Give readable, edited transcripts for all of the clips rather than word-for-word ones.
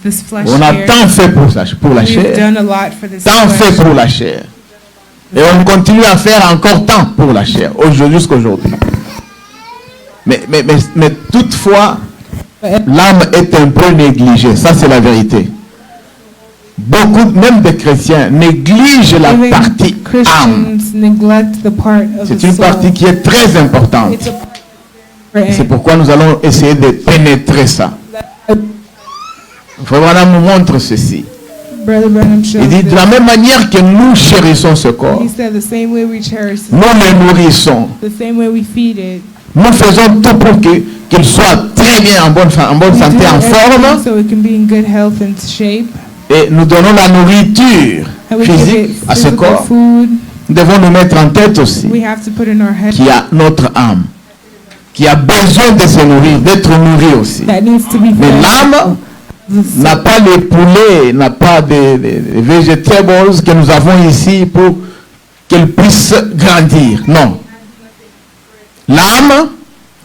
this flesh On a here. tant fait pour la We've chair, done a lot for this tant fait flesh. pour la chair. Et on continue à faire encore tant pour la chair, jusqu'à aujourd'hui. Mais toutefois, l'âme est un peu négligée. Ça, c'est la vérité. Beaucoup, même des chrétiens, négligent la Even partie âme. Christians neglect the part of C'est the une soul. partie qui est très importante. It's a part C'est pourquoi nous allons essayer de pénétrer ça. Frère Branham nous montre ceci. Brother Branham shows Il dit, de la même manière que nous chérissons ce corps, He said the same way we cherish it, nous le nourrissons. the same way we feed it. Nous faisons tout pour qu'il soit très bien en bonne We santé, do en everything forme. so it can be in good health and shape. Et nous donnons la nourriture And we give physique it à ce physical corps. food. Nous devons nous mettre en tête aussi We have to put in our head qu'il y a notre âme, qui a besoin de se nourrir, d'être nourrie aussi. that needs to be Mais fed. l'âme n'a pas les poulets, n'a pas des vegetables que nous avons ici pour qu'elle puisse grandir. Non. L'âme,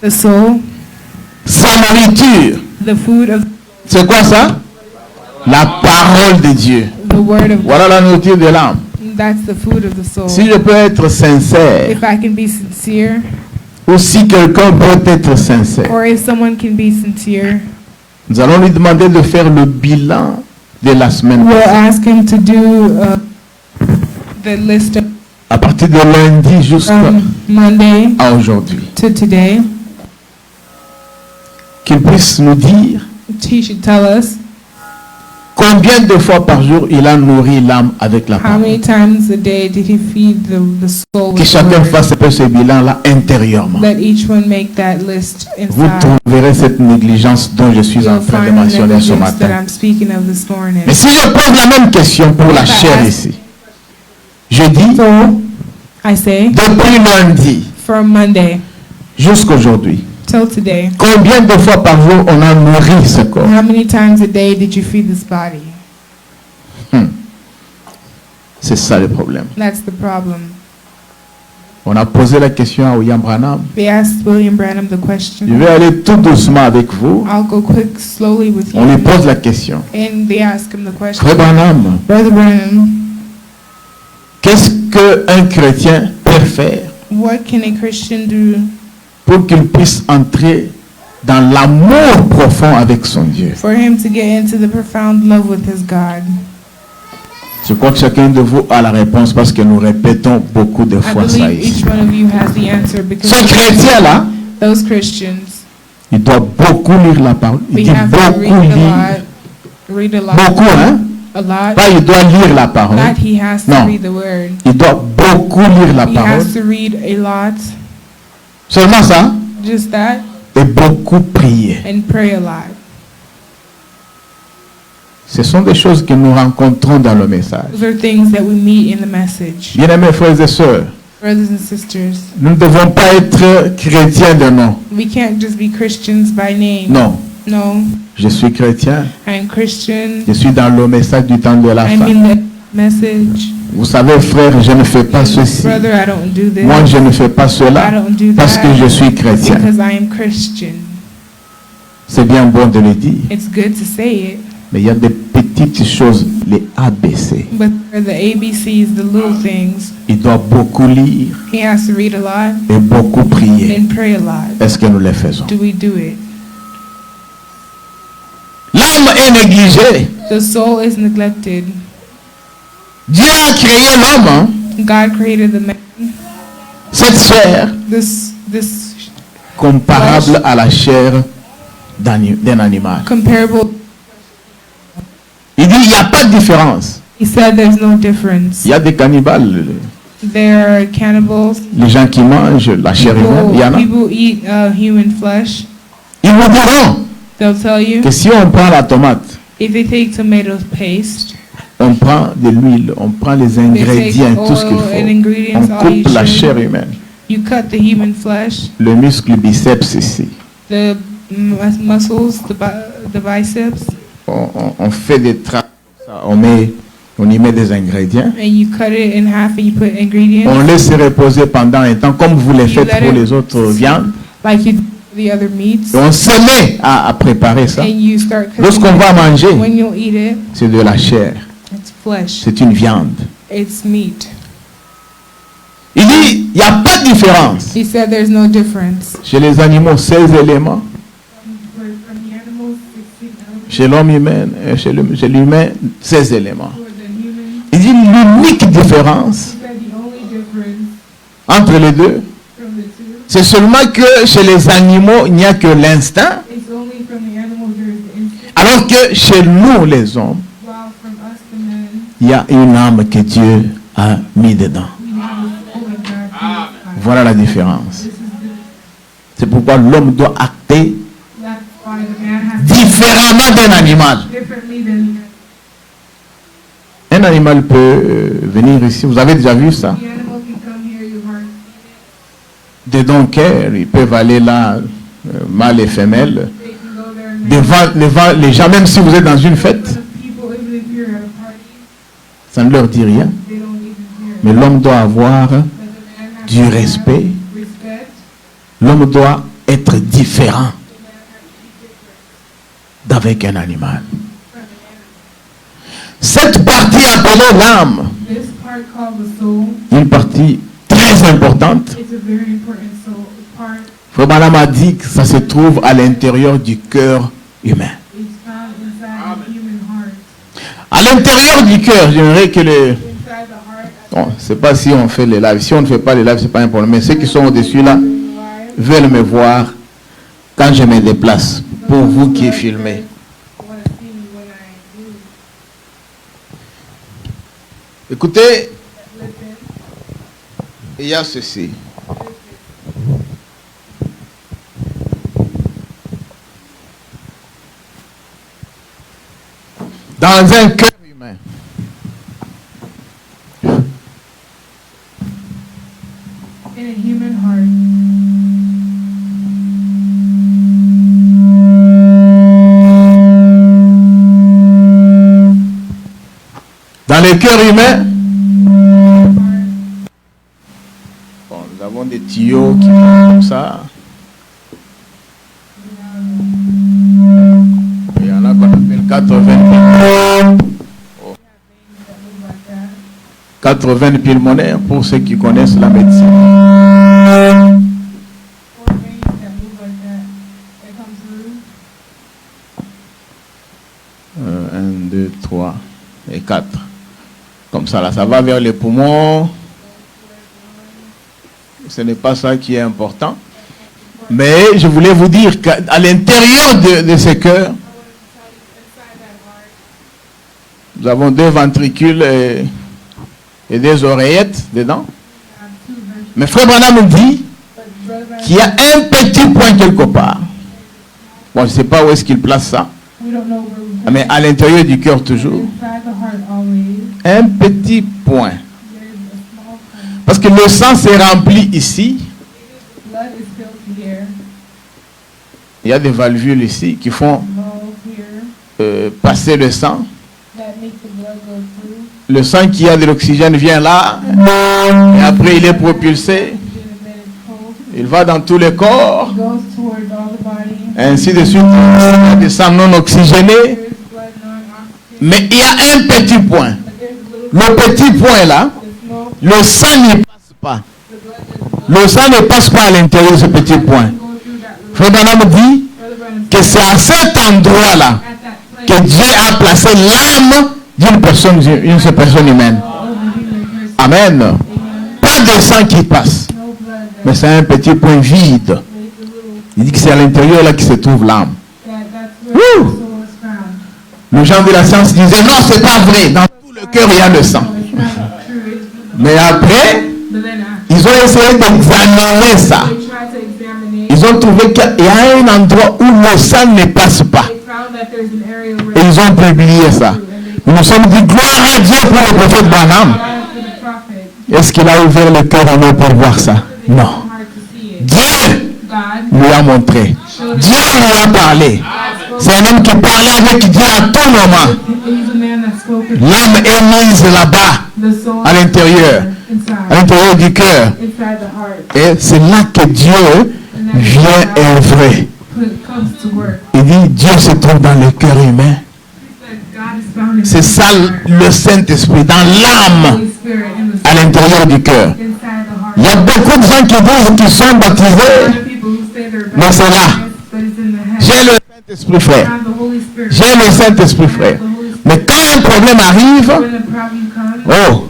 The soul, sa nourriture, the food of c'est quoi ça? La parole de Dieu. the word of Voilà la nourriture de l'âme. that's the food of the soul. Si je peux être sincère, If I can be sincere, ou si quelqu'un peut être sincère, or if someone can be sincere, nous allons lui demander de faire le bilan de la semaine we'll passée. ask him to do the list of À partir de lundi jusqu'à Monday aujourd'hui. to today. Qu'il puisse nous dire He should tell us combien de fois par jour il a nourri l'âme avec la how parole. many times a day did he feed the soul Que with the chacun word. fasse ce bilan-là intérieurement. Let each one make that list Vous inside. trouverez cette négligence dont je suis en You'll train de find the mentionner ce negligence that matin. I'm speaking of this morning. Mais si je pose la même question pour la chair ici, je dis, So, I say, depuis lundi from Monday jusqu'aujourd'hui, till today, combien de fois par jour on a nourri ce corps? how many times a day did you feed this body? C'est ça le problème. That's the problem. On a posé la question à William Branham. They asked William Branham the Je question. vais aller tout doucement avec vous. I'll go quick, slowly with On lui you. pose la question. And they ask him the question. Frère Branham, Brother Branham, qu'est-ce qu'un chrétien peut faire what can a Christian do pour qu'il puisse entrer dans l'amour profond avec son Dieu? for him to get into the profound love with his God? Je crois que chacun de vous a la réponse parce que nous répétons beaucoup de I fois ça believe ici. each one of you has the answer because Ce chrétien-là, those Christians, il doit beaucoup lire la parole. Il we dit have to beaucoup lire. read a lot, Beaucoup, hein? a lot. Pas il doit lire la parole. Not he has to Non. read the word. Il doit beaucoup lire la He parole. has to read a lot, Seulement ça. just that, Et beaucoup prier. and pray a lot. Ce sont des choses que nous rencontrons dans le message. Those are things that we meet in the message. Bien-aimés frères et sœurs, Brothers and sisters, nous ne devons pas être chrétiens de nom. we can't just be Christians by name. Non, No, je suis chrétien. I'm Christian. Je suis dans le message du temps de la I'm fin. in the message. Vous savez, frère, je ne fais pas ceci. Brother, I don't do this. Moi, je ne fais pas I cela don't do parce que je that suis chrétien. because I am Christian. C'est bien bon de le dire. It's good to say it, Mais il y a des petites choses, les ABC. but for the ABCs, the little things, Il doit beaucoup lire he has to read a lot et beaucoup prier. and pray a lot. Est-ce que nous le faisons? Do we do it? L'âme est négligée. The soul is neglected. Dieu a créé l'homme, hein. God created the man. Cette chair This comparable à la chair d'un animal. comparable. Il dit, il n'y a pas de différence. He said there's no difference. Il y a des cannibales, There are cannibals. les gens qui mangent la chair humaine, il y en a. People eat human flesh. Ils vous diront They'll tell you que si on prend la tomate, if they take tomato paste, on prend de l'huile, on prend les they take ingrédients, tout ce qu'il oil and faut. ingredients, On all you coupe la should. chair humaine. You cut the human flesh, Le muscle biceps ici. the muscles, the biceps, On fait des traces. On y met des ingrédients. and you cut it in half and you put ingredients. On laisse reposer pendant un temps, comme vous le You faites let pour it- les autres viandes. Like you do the other meats, Et on se met à préparer ça. and you start cooking Lorsqu'on va it. manger, When you'll eat it, c'est de la chair, it's flesh. c'est une viande. It's meat. Il dit, il n'y a pas de différence. He said there's no difference. Chez les animaux, 16 éléments. Chez l'homme humain, chez l'humain, 16 éléments. Il dit l'unique différence entre les deux, c'est seulement que chez les animaux, il n'y a que l'instinct, alors que chez nous, les hommes, il y a une âme que Dieu a mis dedans. Voilà la différence. C'est pourquoi l'homme doit acter différemment d'un animal. Un animal peut venir ici. Vous avez déjà vu ça? Des donkers, ils peuvent aller là, mâle et femelle. Devant les gens, même si vous êtes dans une fête, ça ne leur dit rien. Mais l'homme doit avoir du respect. L'homme doit être différent d'avec un animal. Cette partie appelée l'âme, une partie très importante. Frère Branham a dit que ça se trouve à l'intérieur du cœur humain. À l'intérieur du cœur, j'aimerais que les... Bon, je ne sais pas si on fait les lives. Si on ne fait pas les lives, ce n'est pas un problème. Mais ceux qui sont au-dessus là veulent me voir quand je me déplace. Pour vous qui filmez. Écoutez, il y a ceci. Dans un cœur humain, In a human heart, dans le cœur humain, bon, nous avons des tuyaux qui vont comme ça. Il y en a qu'on appelle 80 pulmonaires pour ceux qui connaissent la médecine. 1, 2, 3 et 4. Comme ça, là, ça va vers les poumons. Ce n'est pas ça qui est important. Mais je voulais vous dire qu'à l'intérieur de ce cœur, nous avons 2 ventricules et 2 oreillettes dedans. Mais Frère Branham me dit qu'il y a un petit point quelque part. Bon, je ne sais pas où est-ce qu'il place ça. Mais à l'intérieur du cœur toujours. Un petit point. Parce que le sang s'est rempli ici. Il y a des valvules ici qui font passer le sang. Le sang qui a de l'oxygène vient là. Et après il est propulsé. Il va dans tous les corps. Ainsi de suite. Il y a des sangs non oxygénés. Mais il y a un petit point. Le petit point là, le sang n'y passe pas. Le sang ne passe pas à l'intérieur de ce petit point. Frère Branham dit que c'est à cet endroit-là que Dieu a placé l'âme d'une personne humaine. Amen. Pas de sang qui passe. Mais c'est un petit point vide. Il dit que c'est à l'intérieur là que se trouve l'âme. Les gens de la science disaient non, c'est pas vrai. Dans tout le cœur, il y a le sang. Mais après, ils ont essayé d'examiner ça. Ils ont trouvé qu'il y a un endroit où le sang ne passe pas. Et ils ont publié ça. Nous nous sommes dit gloire à Dieu pour le prophète Branham. Est-ce qu'il a ouvert le cœur à nous pour voir ça? Non. Dieu lui a montré. Dieu lui a parlé. C'est un homme qui parlait avec Dieu à tout moment. L'âme est mise là-bas, à l'intérieur du cœur. Et c'est là que Dieu vient œuvrer. Il dit, Dieu se trouve dans le cœur humain. C'est ça le Saint-Esprit, dans l'âme, à l'intérieur du cœur. Il y a beaucoup de gens qui disent qu'ils sont baptisés, mais c'est là. J'ai le Saint-Esprit, frère. J'ai le Saint-Esprit, frère. Mais quand un problème arrive, oh,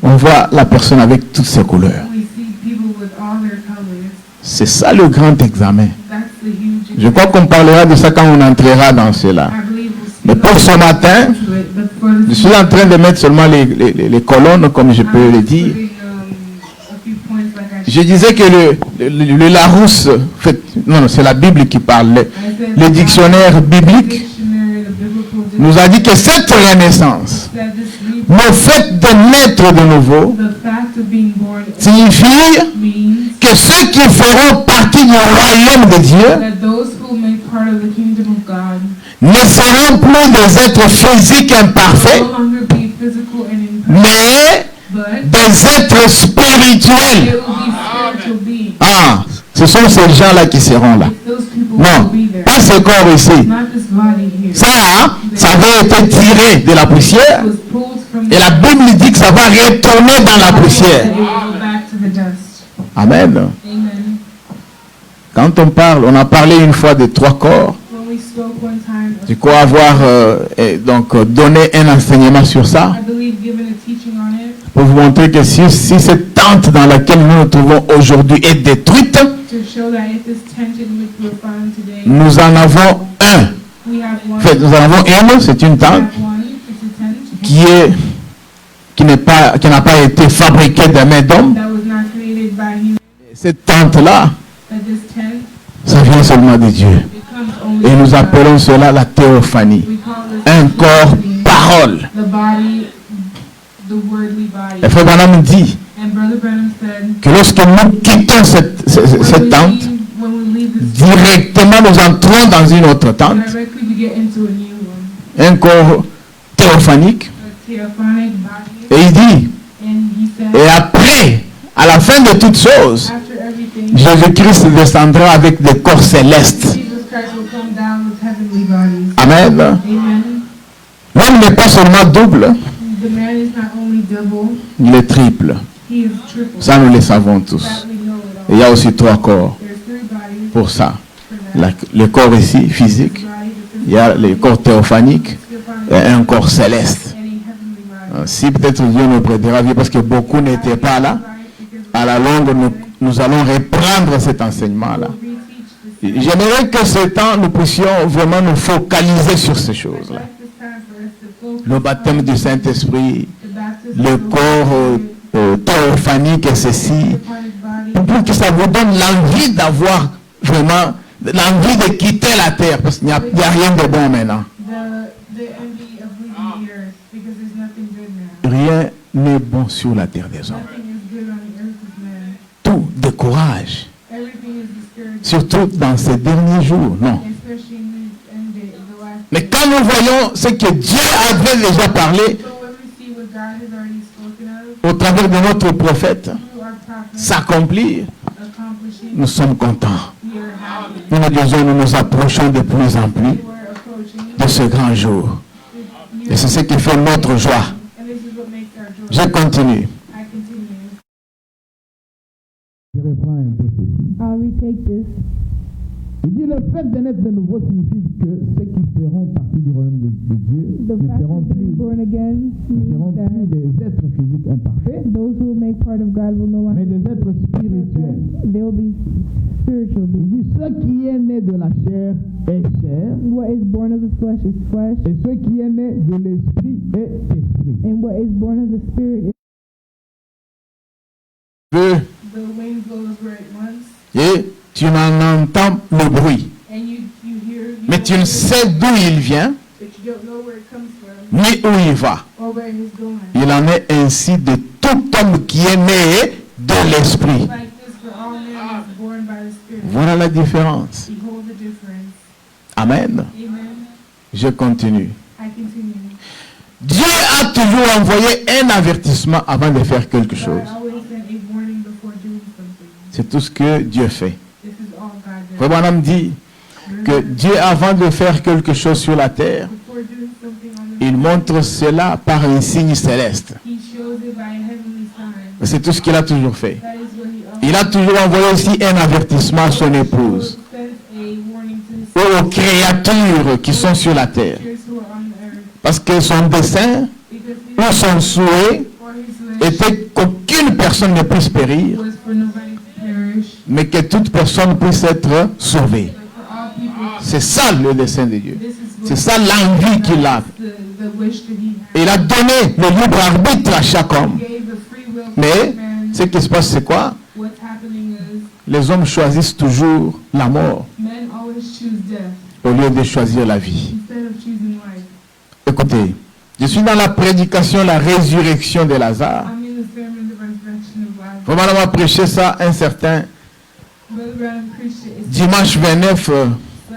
on voit la personne avec toutes ses couleurs. C'est ça le grand examen. Je crois qu'on parlera de ça quand on entrera dans cela. Mais pour ce matin, je suis en train de mettre seulement les colonnes, comme je peux le dire. Je disais que le Larousse, non, c'est la Bible qui parle. Le dictionnaire biblique nous a dit que cette renaissance, le fait de naître de nouveau, signifie que ceux qui feront partie du royaume de Dieu ne seront plus des êtres physiques imparfaits, mais des êtres spirituels. Ah, ce sont ces gens-là qui seront là. Non, pas ce corps ici. Ça avait été tiré de la poussière. Et la Bible dit que ça va retourner dans la poussière. Amen. Quand on parle, on a parlé une fois de 3 corps. Je crois avoir donné un enseignement sur ça. Pour vous montrer que si cette tente dans laquelle nous nous trouvons aujourd'hui est détruite, nous en avons un. En fait, nous en avons une, c'est une tente qui n'a pas été fabriquée de main d'homme. Cette tente-là, ça vient seulement de Dieu. Et nous appelons cela la théophanie. Un corps parole. Et Frère Branham dit que lorsque nous quittons cette tente, directement nous entrons dans une autre tente. Un corps théophanique. Et il dit, et après, à la fin de toutes choses, Jésus-Christ descendra avec des corps célestes. Amen. L'homme n'est pas seulement double, il est triple. Ça, nous le savons tous. Et il y a aussi 3 corps pour ça. Le corps ici, physique, il y a le corps théophanique et un corps céleste. Si peut-être Dieu nous prêtera vie, parce que beaucoup n'étaient pas là, à la longue, nous allons reprendre cet enseignement-là. J'aimerais que ce temps, nous puissions vraiment nous focaliser sur ces choses-là. Le baptême du Saint-Esprit, le corps théophanique et ceci, pour que ça vous donne l'envie d'avoir vraiment, l'envie de quitter la terre, parce qu'il n'y a rien de bon maintenant. Rien n'est bon sur la terre des hommes. Tout décourage. Surtout dans ces derniers jours, non. Mais quand nous voyons ce que Dieu avait déjà parlé au travers de notre prophète s'accomplir, nous sommes contents. Nous nous disons, nous nous approchons de plus en plus de ce grand jour. Et c'est ce qui fait notre joie. Je continue. Je reprends un peu ceci. Il dit le fait de naître de nouveau signifie que ceux qui feront partie du royaume de Dieu ne seront plus des êtres physiques imparfaits, mais des êtres spirituels. Il dit ce qui est né de la chair est chair, et ce qui est né de l'esprit est esprit. Et tu n'en entends le bruit. Mais tu ne sais d'où il vient, ni où il va. Il en est ainsi de tout homme qui est né de l'esprit. Voilà la différence. Amen. Je continue. Dieu a toujours envoyé un avertissement avant de faire quelque chose. C'est tout ce que Dieu fait. Frère Branham dit que Dieu, avant de faire quelque chose sur la terre, before doing something on the il montre cela par un signe céleste. he shows it by a heavenly sign. C'est tout ce qu'il a toujours fait. That is what he Il a toujours envoyé aussi un avertissement à son épouse sent a warning to his ou aux créatures qui sont sur la terre. creatures who are on the earth. Parce que son dessein Because ou son souhait for his wish était qu'aucune personne ne puisse périr, was for nobody to perish, mais que toute personne puisse être sauvée. but for all people. C'est ça le dessein de Dieu. This is C'est ça l'envie qu'il a. the wish that he had. Il a donné le libre arbitre à chaque homme. He gave the free will to Mais man. ce qui se passe, c'est quoi? What's happening is Les hommes choisissent toujours la mort men always choose death au lieu de choisir la vie. instead of choosing life. Écoutez, je suis dans la prédication, la résurrection de Lazare. I'm in the sermon, the resurrection of Lazarus. Vraiment, on a prêché ça un certain Brother Branham preached it. It's dimanche 29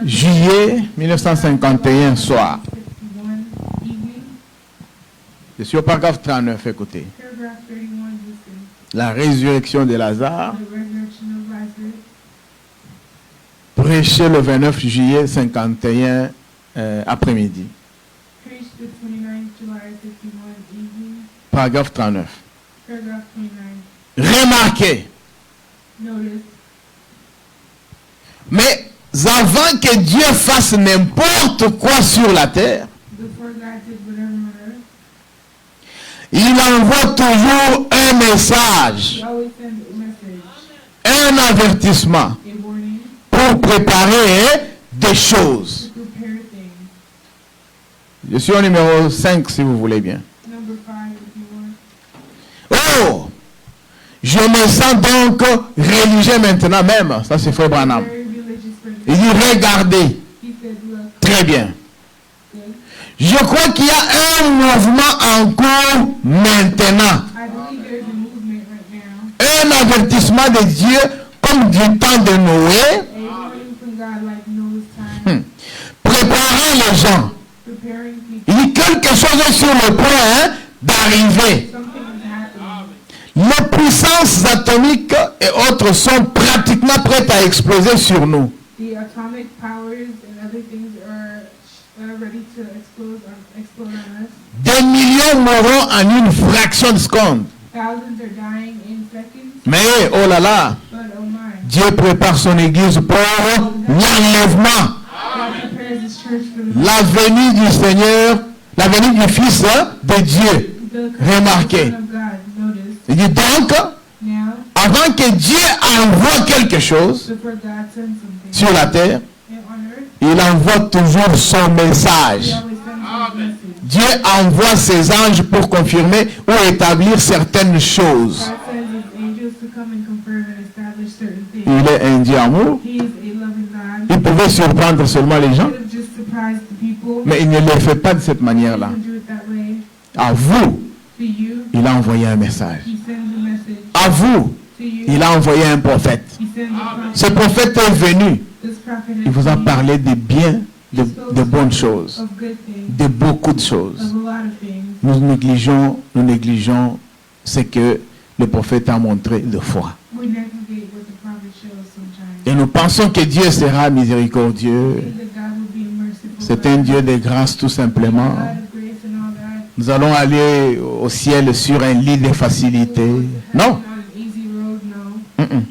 juillet 1951 soir. 51 evening. Je suis au paragraphe 39, écoutez. Paragraph 31, listen. La résurrection de Lazare, The resurrection of Lazarus. prêché le 29 juillet 51 après-midi. Preached the 29th July 51 evening. Paragraphe 39. Paragraph 29. Remarquez, Notice. mais avant que Dieu fasse n'importe quoi sur la terre, Before God did whatever on earth, il envoie toujours un message, He always sends a message, un avertissement a warning, pour préparer des choses. to prepare things. Je suis au numéro 5 si vous voulez bien. Number 5, if you want. Oh, je me sens donc religieux maintenant même. Ça c'est Frère Branham. Very religious person. Il dit regardez, He said, look, très bien. good. Je crois qu'il y a un mouvement en cours maintenant. I believe there's a movement right now. Un avertissement de Dieu comme du temps de Noé, A warning from God like Noah's time. préparant les gens. Preparing people. Il dit quelque chose est sur le point d'arriver. Something is happening. Les puissances atomiques et autres sont pratiquement prêtes à exploser sur nous. The atomic powers and other things are ready to explode on us. Des millions mourront en une fraction de seconde. Thousands are dying in seconds. Mais, oh là là, But oh my. Dieu prépare son église pour l'enlèvement, God prepares His church for the la venue du Seigneur, la venue du Fils de Dieu. Remarquez. Son of God. Notice. Il dit donc, Now, avant que Dieu envoie quelque chose before God sends something sur la terre, and on earth, il envoie toujours son He message. always sends His message. Dieu envoie ses anges pour confirmer ou établir certaines choses. God sends His angels to come and confirm and establish certain things. Il est un Dieu amour. He is a loving God. Il pouvait surprendre seulement les He gens, could have just surprised the people. mais il ne le fait pas de cette He manière-là. doesn't do it that way. À vous, To you, il a envoyé un message. He sends a message. À vous, To you, il a envoyé un prophète. He sends a prophet. Ce prophète est venu. This prophet Il vous a has parlé de bien, de bonnes choses, of good things, de beaucoup de of choses. a lot of things. Nous négligeons ce que le prophète a montré de foi. We negligate what the prophet shows sometimes. Et nous pensons que Dieu sera miséricordieux. Think that God will be merciful. C'est un Dieu de grâce tout simplement. God of grace and all that. Nous allons aller au ciel sur un lit de facilité. Non. On an easy road, no. Mm-mm.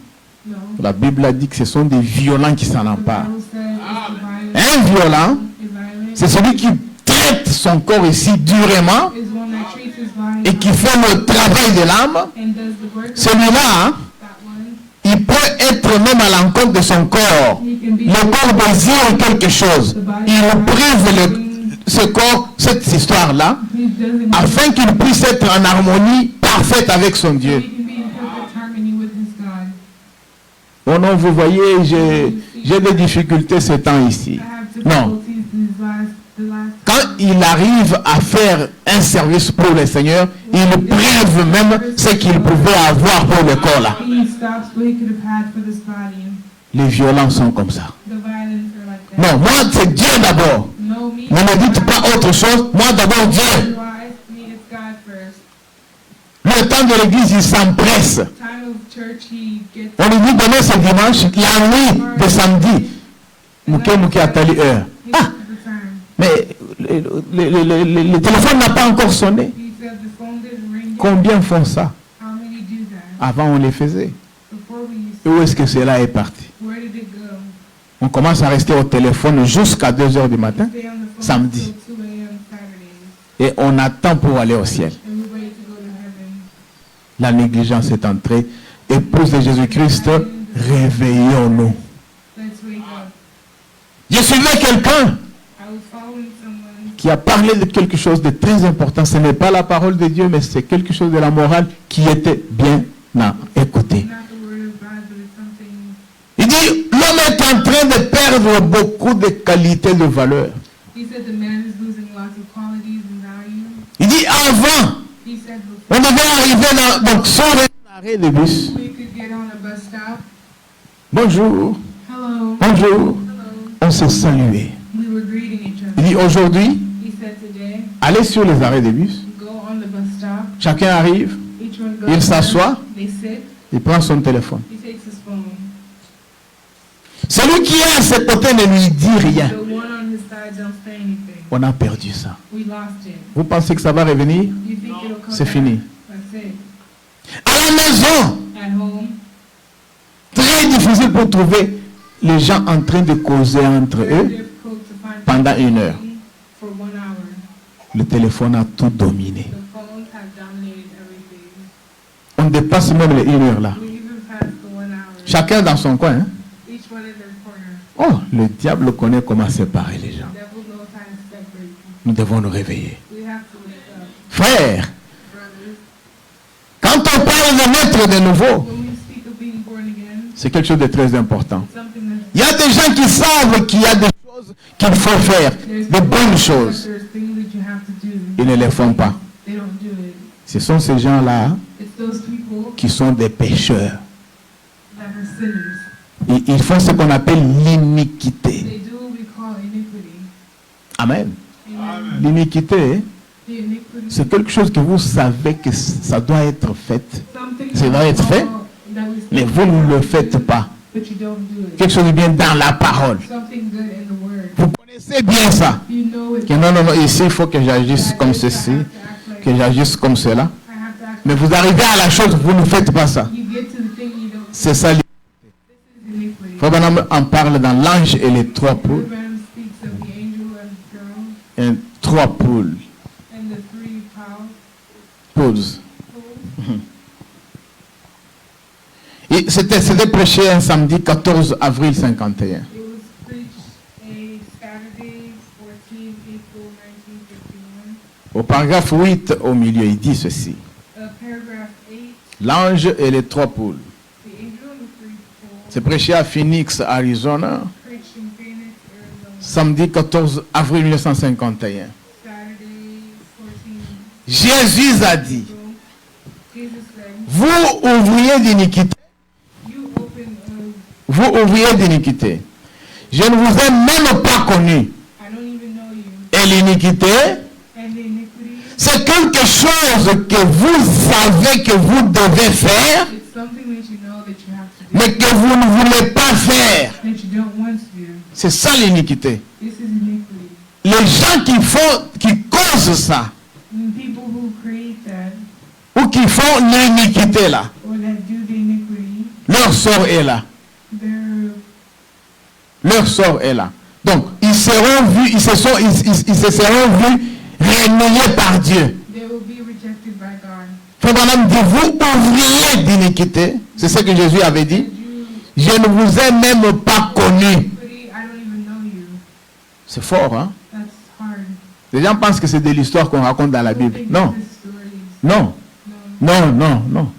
No. La Bible a dit que ce sont des violents qui s'en The emparent. Bible says it's the violent. Un violent, The violent c'est celui qui traite son corps ici durement is one that treats his body et qui fait le travail de l'âme. and does the work. Celui-là, hein, That one, il peut être même à l'encontre de son corps. he can be. Le corps désire quelque chose. Il prive ce corps, cette histoire-là, He doesn't. afin qu'il puisse être en harmonie parfaite avec son He Dieu. can be in perfect harmony with his God. Oh non, vous voyez, j'ai des difficultés ce temps ici. I have Non. difficulties the last. Quand il arrive à faire un service pour le Seigneur, il prive même ce qu'il pouvait avoir pour le corps là. He stops what he could have had for this body. Les violents sont comme ça. The violence are like that. Non, moi c'est Dieu d'abord. No, me. Ne me dites pas autre chose. Moi d'abord Dieu. Why? Me, it's God first. Le temps temps de l'église, il s'empresse. Time of church, he gets On lui dit demain c'est dimanche, la nuit de samedi. Mouké Atali heure. Ah, the time. mais le téléphone n'a pas encore sonné. He said the phone didn't ring yet. Combien font ça? How many do that? Avant on les faisait. Before we used Et où est-ce que cela est parti? where did it go? On commence à rester au téléphone jusqu'à 2 heures du matin, Stay on the phone samedi. till 2 a.m. Saturdays. Et on attend pour aller au ciel. And we wait to go to heaven. La négligence est entrée. Épouse de Jésus-Christ, réveillons-nous. Let's wake up. Je suivais quelqu'un I was following someone qui a parlé de quelque chose de très important. Ce n'est pas la parole de Dieu, mais c'est quelque chose de la morale qui était bien à écouter. not the word of God, but it's something. Il dit, l'homme est en train de perdre beaucoup de qualités, de valeurs. He said the man is losing lots of qualities and value. Il dit, avant, He said on devait arriver donc sur l'arrêt de bus. we could get on a bus stop. Bonjour, Hello. bonjour. Hello. On s'est salué. We were greeting each Il other. dit, aujourd'hui, He said today, allez sur les arrêts de bus. go on the bus stop. Chacun arrive, Each one goes il there. s'assoit, They sit. il prend son téléphone. He takes his phone. Celui qui est à ses côtés ne lui dit rien. The one on his side don't say anything. On a perdu ça. We lost it. Vous pensez que ça va revenir? You think it'll come C'est back? fini. That's it. À la maison, At home, très difficile pour trouver les gens en train de causer entre very eux difficult to find pendant people 1 heure. for 1 hour. Le téléphone a tout dominé. The phones have dominated everything. On dépasse même les 1 heure là. We even passed the 1 hour. Chacun dans son coin. Hein? Each one in their corner. Oh, le diable connaît comment séparer les gens. The devil knows how to separate people. Nous devons nous réveiller. We have to wake up. Frères, Brothers, quand on parle de naître de nouveau, when we speak of being born again, c'est quelque chose de très important. it's something that's Il y a des gens qui savent qu'il y a des choses qu'il faut faire, there's de bonnes but choses. there's things that you have to do. Ils ne les font pas. They don't do it. Ce sont ces gens-là It's those people qui sont des pécheurs. that are sinners. Ils font ce qu'on appelle l'iniquité. They do what we call iniquity. Amen. Amen. L'iniquité, The iniquity. c'est quelque chose que vous savez que ça doit être fait, Something ça doit être fait, that we mais vous ne le faites pas. but you don't do it. Quelque chose de bien dans la parole. Something good in the word. Vous connaissez bien ça. You know it. Que non, non, non, ici, il faut que j'agisse comme ceci, que j'agisse comme cela. I have to act. Mais vous arrivez à la chose, vous ne faites pas ça. You get to the thing you don't. C'est ça. This is iniquity. Frère Branham en parle dans l'ange et les 3 poules. Abraham speaks of the angel and girl Et 3 poules. and the 3 power Poules. poles. Et c'était prêché un samedi 14 avril 51. It was preached a Saturday, 14 April 1951. Au paragraphe 8 au milieu, il dit ceci. Paragraph 8, L'ange et les 3 poules. the angel and the 3 poles, C'est prêché à Phoenix, Arizona, preached in Phoenix, Arizona. samedi 14 avril 1951. Saturday, 14 Jésus a dit, April. Jesus said, vous ouvriers d'iniquité, you open vous ouvriers d'iniquité, je ne vous ai même pas connu. I don't even know you. Et l'iniquité, And the iniquity, c'est quelque chose que vous savez que vous devez faire, it's something that you know that you have to do, mais que vous ne voulez pas faire. that you don't want to do. C'est ça l'iniquité. This is iniquity. Les gens qui causent ça, And people who create that, ou qui font l'iniquité là, or that do the iniquity, leur sort est là. they're, Leur sort est là. Donc, ils seront vus, ils se seront vus régnés par Dieu. they will be rejected by God. Frère Branham dit, vous ouvriez d'iniquité. C'est ce que Jésus avait dit. And you, Je ne vous ai même pas connu. iniquity, I don't even know you. C'est fort, hein? That's hard. Les gens pensent que c'est de l'histoire qu'on raconte dans la Bible. Think Non, this story is- non, No, non, non, non.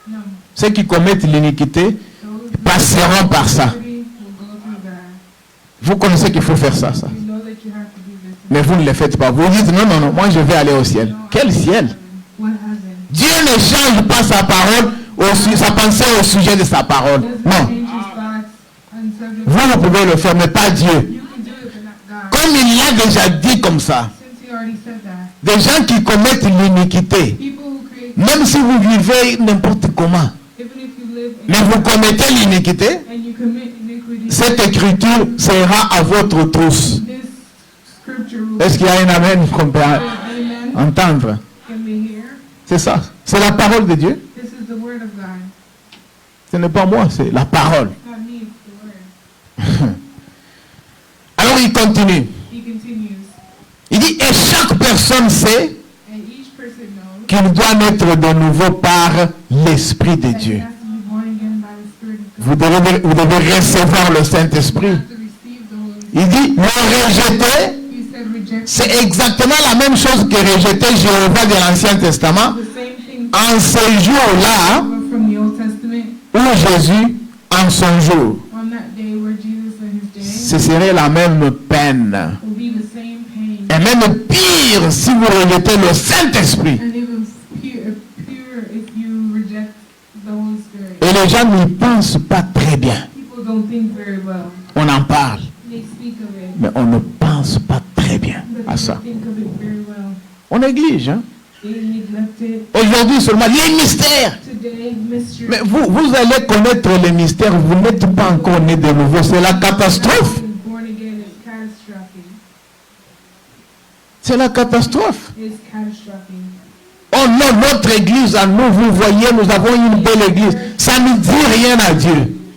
no. Ceux qui commettent l'iniquité Those who passeront par ça. iniquity will go through that. Vous connaissez qu'il faut faire ça, ça. You know that you have to do this. Mais vous ne le faites pas. Vous dites, non, non, non, moi je vais aller au ciel. Quel ciel? What heaven? Dieu ne change pas sa parole, sa pensée au sujet de sa parole. Doesn't Non. change his thoughts on subject. Vous pouvez le faire, mais pas Dieu. You can do it, but not God. Comme il l'a déjà dit comme ça, Since he already said that. des gens qui commettent l'iniquité People who create Même si vous vivez n'importe comment, even if you live in mais vous commettez l'iniquité, and you commit iniquity, cette écriture sera à votre trousse. this scripture will Est-ce qu'il y a un amen qu'on peut amen. entendre? Can we hear? C'est ça. C'est la parole de Dieu. This is the word of God. Ce n'est pas moi, c'est la parole. Not me, it's the word. Alors il continue. He continues. Il dit, et chaque personne sait And each person knows qu'il doit naître de nouveau par l'Esprit de that he Dieu. has to be born again by the Spirit of God. Vous devez recevoir le You Saint-Esprit. have to receive the Holy Spirit. Il dit, le rejeter, He said reject c'est exactement la même chose que rejeter Jéhovah de l'Ancien Testament. the same thing En ce jour-là, from the Old Testament. où Jésus, en son jour, On that day where Jesus in his day ce serait la même peine. will be the same pain. Et même pire si vous rejetez le Saint-Esprit. And even pure if you reject the Holy Spirit. Et les gens n'y pensent pas très bien. People don't think very well. On en parle, They speak of it, mais on ne pense pas très bien but à they ça. don't think of it very well. On néglige. Hein? They neglect it. Aujourd'hui seulement, les mystères. Today, mystery. Mais vous allez connaître les mystères, vous n'êtes pas encore né de nouveau. C'est la catastrophe. Born again is catastrophic. C'est la catastrophe. It's catastrophic. Oh non, notre église à nous, vous voyez, nous avons une belle église. Ça ne dit rien à Dieu.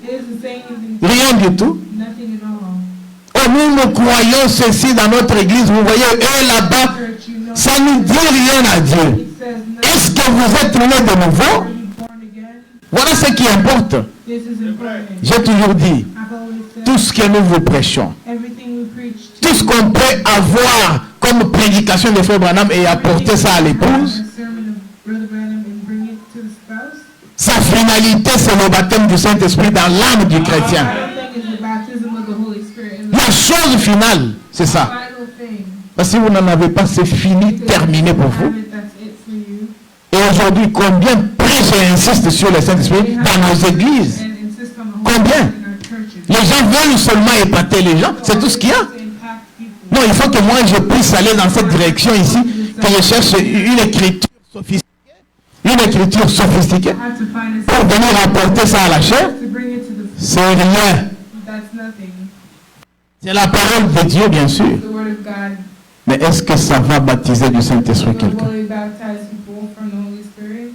It isn't saying anything. Rien du tout. Nothing at all. Oh, nous croyons ceci dans notre église. Vous voyez, eux là-bas, Church, you know, ça ne dit rien à Dieu. it says nothing. Est-ce que vous êtes né de nouveau? Are you born again? Voilà ce qui importe. This is important. J'ai toujours dit, I've always said tout ce que nous vous prêchons, everything we preach to tout ce qu'on peut avoir comme prédication de Frère Branham et apporter ça à l'épouse, a sermon of Brother Branham and bring it to the spouse. sa finalité, c'est le baptême du Saint-Esprit dans l'âme du chrétien. Final thing is the baptism of the Holy Spirit. And La chose finale, c'est the ça. final thing. Parce que si vous n'en avez pas, c'est fini, terminé pour vous. Have it, that's it for you. Et aujourd'hui, combien prêche et insiste sur le Saint-Esprit dans nos églises? And insist on the Holy Combien? Spirit in our churches. Les gens veulent seulement épater les gens, c'est tout ce qu'il y a. To impact people. Non, il faut que moi je puisse aller dans cette direction ici, que je cherche une écriture sophistiquée. Une écriture sophistiquée I have to find pour a venir apporter ça à la chair. to bring it to the. C'est rien. That's nothing. C'est la parole de Dieu, bien sûr. The word of God. Mais est-ce que ça va baptiser du Saint-Esprit quelqu'un? Will it baptize people from the Holy Spirit?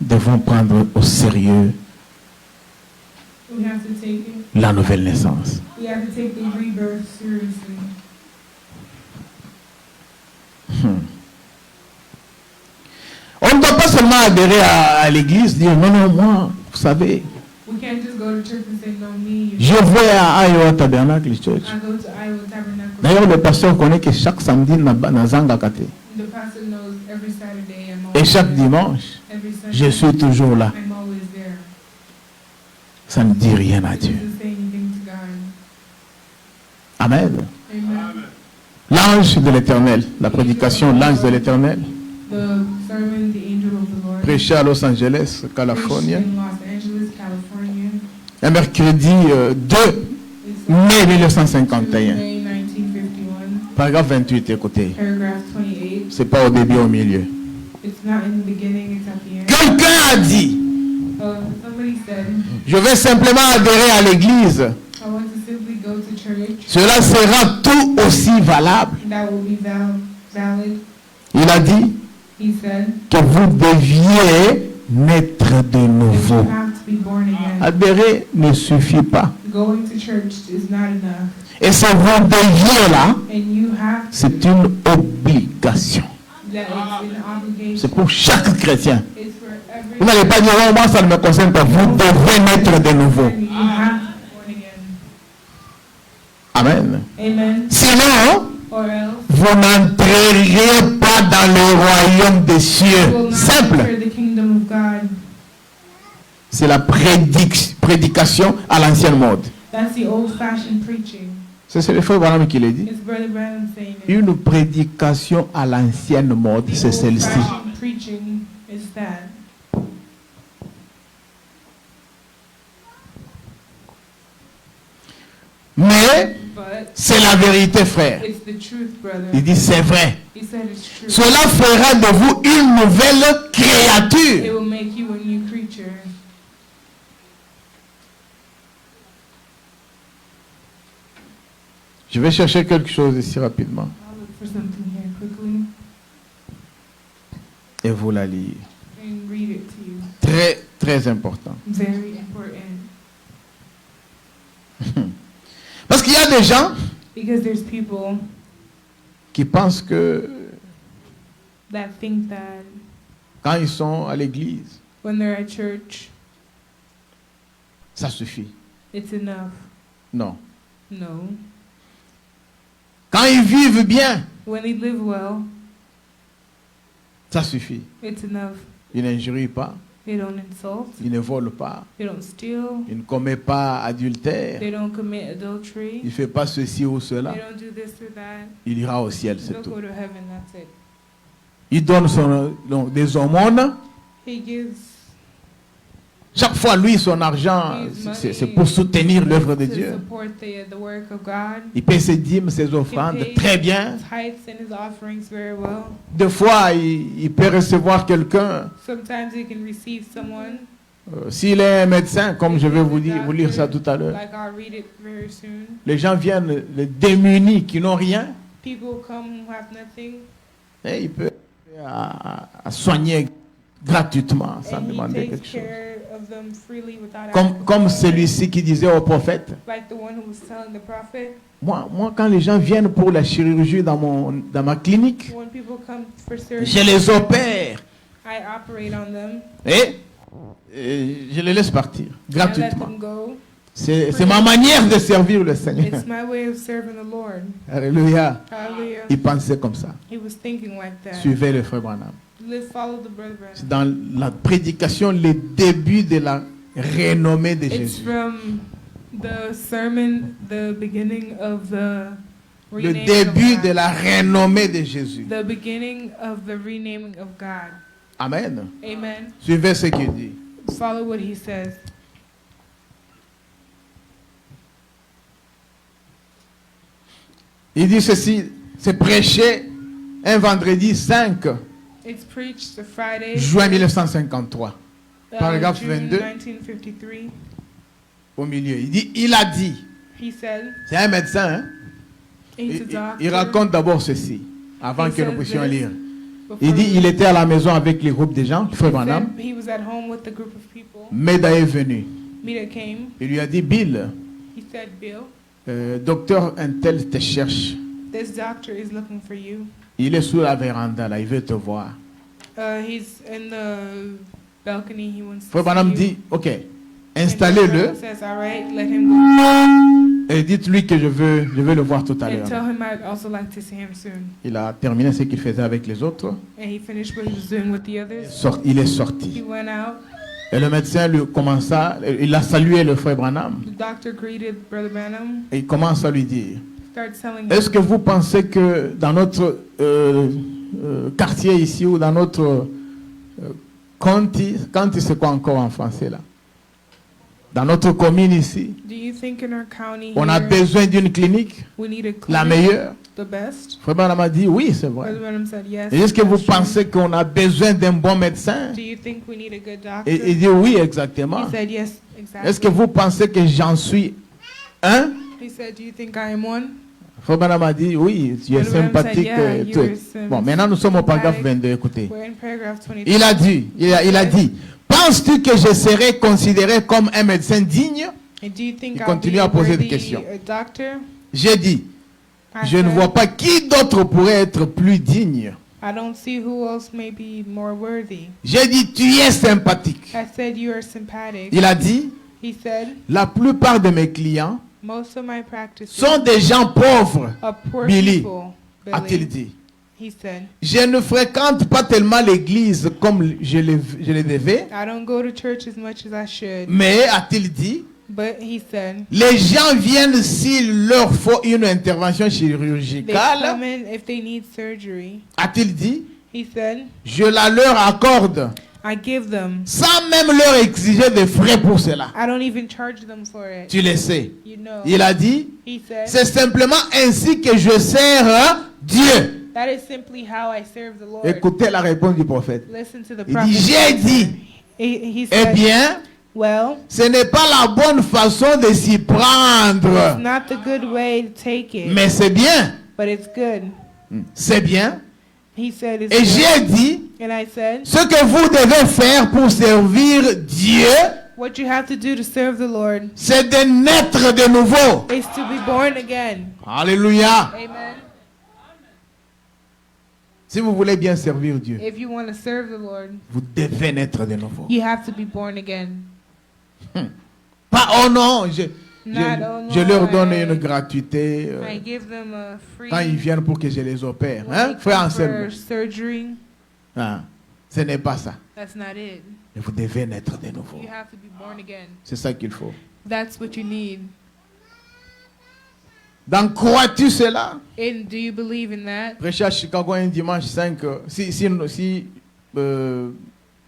Nous devons prendre au sérieux We have to take it. la nouvelle naissance. We have to take the rebirth seriously. On ne doit pas seulement adhérer à l'église, dire non, non, moi, vous savez, We can't just go to church and say, no, me. je vais à Iowa Tabernacle Church. I go to Iowa Tabernacle. D'ailleurs, le pasteur connaît que chaque samedi, na zanga kate. The pastor knows every Saturday I'm Et always chaque there. dimanche, Every Sunday je suis toujours là. I'm always there. Ça ne dit rien à It Dieu. doesn't say anything to God. Amen. Amen. L'ange de l'éternel, la prédication, l'ange de l'éternel, The sermon, the angel of the Lord. prêché à Los Angeles, Preached Californie, in Los Angeles, California. un mercredi 2 It's mai on 1951. May 1951, Paragraphe 28, écoutez. paragraph 28. C'est pas au début, au milieu. It's not in the beginning, it's at the end. Quelqu'un a dit, Somebody said, je vais simplement adhérer à l'église. I want to simply go to church. Cela sera tout aussi valable. That will be valid. Il a dit He said, que vous deviez naître de you nouveau. have to be born again. Adhérer ne suffit pas. Going to church is not enough. Et ce vous deviez là, And you have c'est une obligation. that it's an obligation. C'est pour chaque chrétien. It's for every Vous n'allez pas dire, oh, moi ça ne me concerne pas. Vous devez naître de nouveau. and you have to be born again. Amen. Amen. Sinon, Or else vous n'entreriez pas dans le royaume des you will cieux. not Simple. enter the kingdom of God. C'est la prédication à l'ancienne mode. That's the old-fashioned preaching. C'est le frère Branham qui l'a dit. It's Brother Branham saying it. Une prédication à l'ancienne mode, The c'est celle-ci. old-fashioned preaching is that. Mais But C'est la vérité, frère. It's the truth, brother. Il dit, c'est vrai. He said it's true. Cela fera de vous une nouvelle It créature. will make you a new creature. Je vais chercher quelque chose ici rapidement. I'll look for something here quickly Et vous la lire. and read it to you. Très, très important. Very important. Parce qu'il y a des gens Because there's people qui pensent que that think that quand ils sont à l'église, when they're at church, ça suffit. it's enough. Non. No. Quand ils vivent bien, When they live well, ça suffit. it's enough. Ils n'injurient pas, They don't insult. ils ne volent pas, They don't steal. ils ne commettent pas adultère, They don't commit adultery. il ne fait pas ceci ou They cela. don't do this or that. Il ira au ciel, c'est They'll tout. go to heaven. That's it. Il donne des aumônes. He gives Chaque fois, lui, son argent, c'est pour soutenir l'œuvre de to Dieu. support the work of God. Il paie ses dîmes, ses He offrandes pays très bien. his tithes and his offerings very well. Des fois, il peut recevoir quelqu'un. Sometimes he can receive someone. S'il est un médecin, comme je vais vous lire ça tout à l'heure, Like I'll read it very soon. les gens viennent les démunis qui n'ont rien, People come who have nothing, et il peut à soigner gratuitement sans and he demander takes quelque chose. care of them freely without asking. Comme celui-ci qui disait au prophète, Like the one who was telling the prophet, moi quand les gens viennent pour la chirurgie dans ma clinique, when people come for surgery, je les opère I operate on them. et je les laisse partir I let gratuitement. them go. C'est ma manière de servir le Seigneur. It's my way of serving the Lord. Alléluia. Hallelujah. Il pensait comme ça. He was thinking like that. Suivez le frère Branham. Follow the brother Branham. C'est dans la prédication, le début de la renommée de It's Jésus. from the sermon, the beginning of the Le renaming début of de God. la renommée de Jésus. The beginning of the renaming of God. Amen. Amen. Suivez ce qu'il dit. Follow what he says. Il dit ceci, c'est prêché un vendredi 5 It's preached the Friday, juin 1953, paragraphe June 22. 1953. au milieu. Il dit, il a dit, He said, c'est un médecin, hein? he's a Il doctor. raconte d'abord ceci, avant He que nous says puissions this lire. before Il dit, we- il était à la maison avec les groupes de gens, frère He Branham. said he was at home with the group of people. Meda est venu. Mita came. Il lui a dit, Bill, He said, Bill, docteur Intel te cherche. this doctor is looking for you. Il est sous la véranda, là, il veut te voir. He's in the balcony. He wants Frère to see Branham you. dit, ok, And installez-le Branham says, all right, let him go. et dites-lui que je veux le voir tout à And l'heure. tell him I'd also like to see him soon. Il a terminé ce qu'il faisait avec les autres. And he finished what he was doing with the others. Il est He sorti. went out. Et le médecin lui commença, il a salué le frère Branham. The doctor greeted Brother Branham. Et il commence à lui dire, Started telling est-ce him, que vous pensez que dans notre quartier ici ou dans notre county c'est quoi encore en français là? Dans notre commune ici, do you think in our county on a here, besoin d'une clinique, we need a la clinic, meilleure? the best? Frère Branham a dit oui, c'est vrai. Brother Branham said yes. Et est-ce que vous that's true. pensez qu'on a besoin d'un bon médecin? Do you think we need a good doctor? Et il dit oui, exactement. He said yes, exactly. Est-ce que vous pensez que j'en suis un? He said, do you think I am one? Frère Branham a dit oui, tu es Brother Branham sympathique. said, yeah, tu es- you're Bon, maintenant nous sommes au paragraphe sympathetic. 22, écoutez. We're in paragraph 22. Il a dit, il a dit, penses-tu que je serai considéré comme un médecin digne? And do you think Il I'll continue be à poser des worthy questions. a doctor? J'ai dit, I je ne said, vois pas qui d'autre pourrait être plus digne. I don't see who else may be more worthy. J'ai dit, tu es sympathique. I said, you are sympathetic. Il a dit, He said, la plupart de mes clients most of my practices sont des gens pauvres, are poor Billy, people. a-t-il Billy, dit. he said, Je ne fréquente pas tellement l'église comme je le devais, I don't go to church as much as I should. mais, a-t-il dit, But he said, les gens viennent s'il leur faut une intervention they chirurgicale, come in if they need surgery. a-t-il dit. He said, je la leur accorde I give them. sans même leur exiger des frais pour cela. I don't even charge them for it. Tu le sais. You know. Il a dit, He said, c'est simplement ainsi que je sers Dieu. that is simply how I serve the Lord. Écoutez la réponse du prophète. Listen to the Il prophet. dit, j'ai dit, He eh said, bien, well, ce n'est pas la bonne façon de s'y it's prendre. not the good way to take it, Mais c'est bien. but it's good. C'est bien. He said, it's Et good. j'ai dit, And I said, ce que vous devez faire pour servir Dieu, what you have to do to serve the Lord c'est de naître de nouveau. is to be born again. Alléluia. Amen. Si vous voulez bien servir Dieu, If you want to serve the Lord, vous devez naître de nouveau. you have to be born again. Pas, oh non, Not, oh je no, leur donne I- une gratuité I give them a free quand ils viennent pour que je les opère. when Hein? they Frère come Anselme. for surgery. Ah, ce n'est pas ça. That's not it. Mais vous devez naître de nouveau. You have to be born again. C'est ça qu'il faut. That's what you need. Donc, crois-tu cela? And do you believe in that? Prêcher à Chicago un dimanche 5,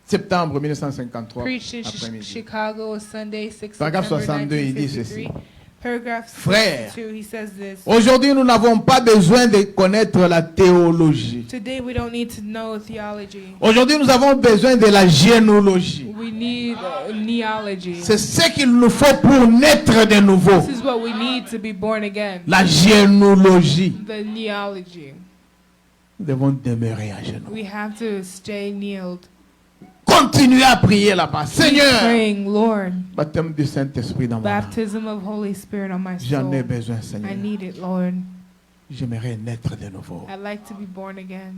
septembre 1953, Preached in après-midi. Chicago, Sunday, 6 Paragraphe September 62, il dit ceci. 1953. Paragraph Frère. 62, he says this. Aujourd'hui, nous n'avons pas besoin de connaître la théologie. Today we don't need to know theology. Aujourd'hui, nous avons besoin de la généalogie. We need neology. C'est ce qu'il nous faut pour naître de nouveau. This is what we need to be born again. La généalogie. The neology. Nous devons demeurer à genoux. We have to stay kneeled. Continuez à prier là-bas. Keep Seigneur, praying, Lord. baptême du Saint-Esprit dans mon âme. Baptism of Holy Spirit on my J'en ai soul. besoin, Seigneur. I need it, Lord. J'aimerais naître de nouveau. I'd like to be born again.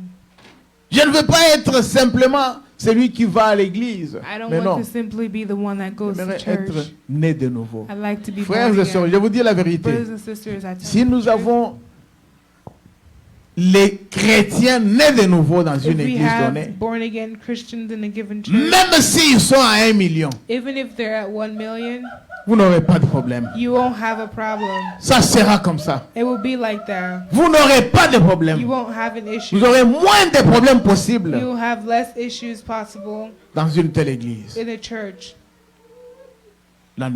Je ne veux pas être simplement celui qui va à l'église. I don't Mais want non, to simply be the one that goes to j'aimerais church. être né de nouveau. I'd like to be Frères born et sœurs, je again. vous dis la vérité. Brothers and sisters, I tell Si you nous the truth. avons les chrétiens nés de nouveau dans If une we église have donnée, born again Christians in a given church, même s'ils sont à 1 million, even if they're at 1 million, vous n'aurez pas de problème. you won't have a problem. Ça sera comme ça. It will be like that. Vous n'aurez pas de You problème. won't have an issue. Vous aurez moins de problèmes possibles You'll have less issues possible dans une telle église. in a church. La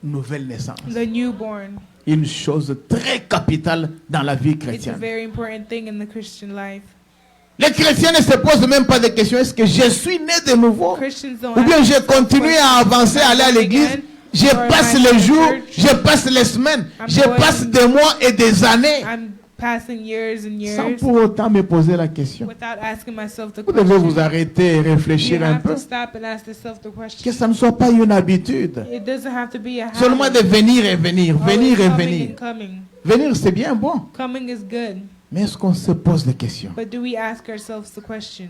nouvelle naissance. The newborn. Une chose très capitale dans la vie It's a chrétienne. very important thing in the Christian life. Les chrétiens ne se posent même pas de questions. Est-ce que je suis né de nouveau? Christians don't Ou bien ask je continue à avancer, à aller à l'église. Je passe les jours, je passe les semaines, je passe des mois et des années. I'm passing years and Sans years pour autant me poser la question. without asking myself the Vous devez vous question. arrêter et You réfléchir un have peu. to stop and ask yourself the Que question. ça ne soit pas une habitude. It doesn't have to be a habit. Seulement de venir et venir, Always venir et coming venir. and coming. Venir, c'est bien bon. Coming is good, Mais est-ce qu'on se pose des questions but do we ask ourselves the questions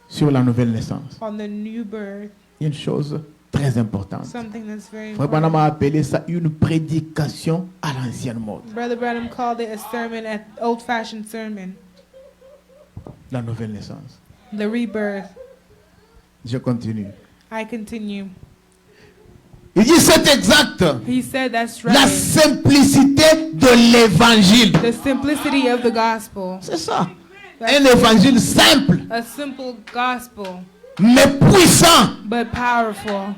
sur la nouvelle naissance? on the new birth? Une chose très importante. Something that's very Frère Branham important. a appelé ça une prédication à l'ancienne mode. Brother Branham called it a sermon, an old-fashioned sermon. La nouvelle naissance. The rebirth. Je continue. I continue. Il dit c'est exact. He said that's La right. simplicité de l'évangile. The simplicity of the gospel. C'est ça. Un évangile simple, A simple gospel, mais puissant, but powerful,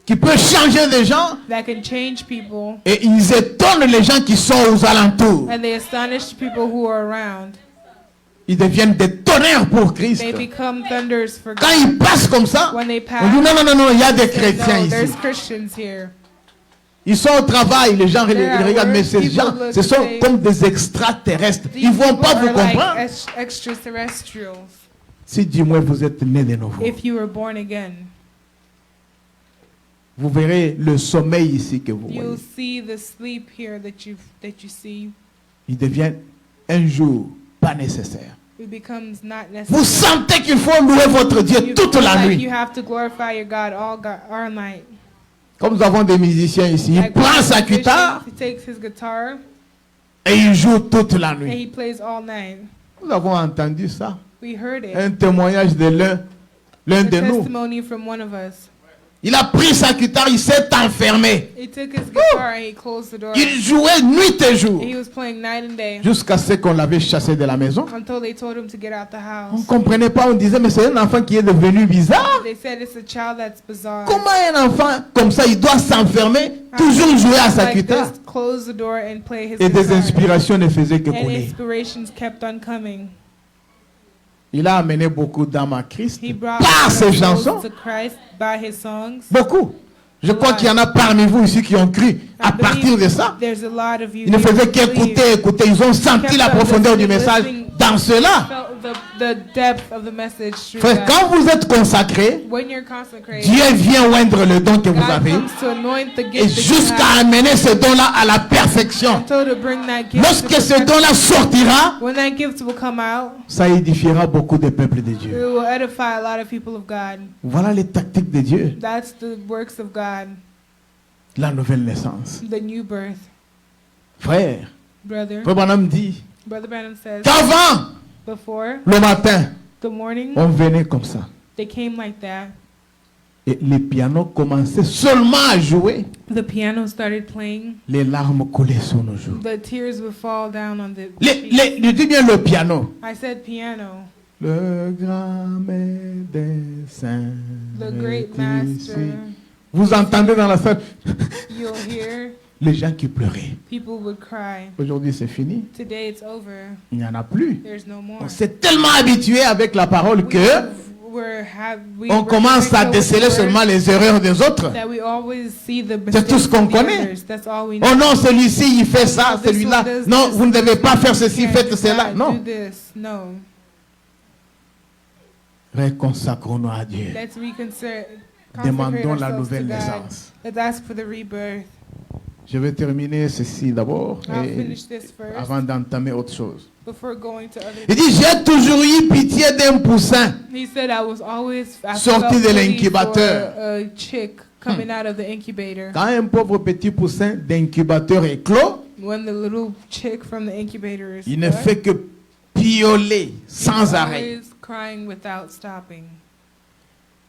qui peut changer des gens that can change people, et ils étonnent les gens qui sont aux alentours. and they astonish people who are around. Ils deviennent des tonnerres pour Christ. They become thunders for Quand God. ils passent comme ça, When they on dit pass, non, il y a des they chrétiens know ici. there's Christians here. Ils sont au travail, les gens They're at regardent, mais work, ces people gens, look ce sont and say, comme des extraterrestres. Ils These ne vont people pas vous are like comprendre. extraterrestrials. Si du moins vous êtes né de nouveau, If you were born again, vous verrez le sommeil ici que vous you'll voyez. see the sleep here that you see. Il devient un jour pas nécessaire. It becomes not Vous necessary. sentez qu'il faut louer votre Dieu You toute feel la like nuit. you have to glorify your God all night. Comme nous avons des musiciens ici, il Like prend one sa musician, guitare he takes his guitar et il joue toute la and nuit. he plays all night. Nous avons entendu ça. We heard it. Un témoignage de l'un A de nous. testimony from one of us. Il a pris sa guitare, il s'est enfermé. He took his guitar and he closed the door. Il jouait nuit et jour. He was playing night and day Jusqu'à ce qu'on l'avait chassé de la maison. until they told him to get out the On ne house. comprenait pas, on disait, mais c'est un enfant qui est devenu bizarre. They said it's a child that's bizarre. Comment un enfant comme ça, il doit s'enfermer, toujours jouer à sa Like guitare? this, close the door and play his Et des guitar. inspirations ne faisaient que And couler. inspirations kept on coming. Il a amené beaucoup d'âmes à Christ He brought par ses souls chansons. to Christ by his songs. Beaucoup. Je crois qu'il y en a parmi vous ici qui ont cru à partir de ça. There's a lot of you Ils ne here faisaient who believe, qu'écouter, écouter. Ils ont senti la profondeur du message dans cela. felt the depth of the message through Frère, that. quand vous êtes consacré, When you're consecrated, Dieu vient oindre le don que vous God avez comes to anoint the et gift that you jusqu'à have, amener ce don-là à la perfection. until to bring that gift Lorsque to ce perfection. don-là sortira, When that gift will come out, ça édifiera beaucoup de peuples de it Dieu. will edify a lot of people of God. Voilà les tactiques de Dieu. That's the works of God, La nouvelle naissance. the new birth. Frère, Brother Branham dit Branham says, qu'avant, before le matin, the morning, on venait comme ça. they came like that. Et les pianos commençaient seulement à jouer. The piano started playing. Les larmes coulaient sur nos joues. The tears would fall down on the Je dis bien le piano. I said piano. Le grand médecin. The great est master. ici. Vous entendez dans la salle You'll hear les gens qui pleuraient. people would cry. Aujourd'hui, c'est fini. Today it's over. Il n'y en a plus. There's no more. On s'est tellement habitué avec la parole que on we're commence à so déceler bored seulement les erreurs des autres. that we always see the C'est tout ce mistakes qu'on of the connaît. others. That's all we know. Oh non, celui-ci, il fait ça, No, this celui-là. one does Non, this, vous ne devez pas faire you ceci, can't faites do cela. that, Non. do this. No. Réconsacrons-nous à Dieu. Let's consecrate Demandons la ourselves nouvelle to God. naissance. Let's ask for the rebirth. Je vais terminer ceci d'abord I'll et finish this first avant d'entamer autre chose. before going to other. Il dit, j'ai toujours eu pitié d'un poussin. He said I Sorti felt de pity l'incubateur. for a chick coming out of the incubator. Quand un pauvre petit poussin d'incubateur est clos, When the little chick from the incubator is il ne stuck, fait que pioler sans he's arrêt. always crying without stopping.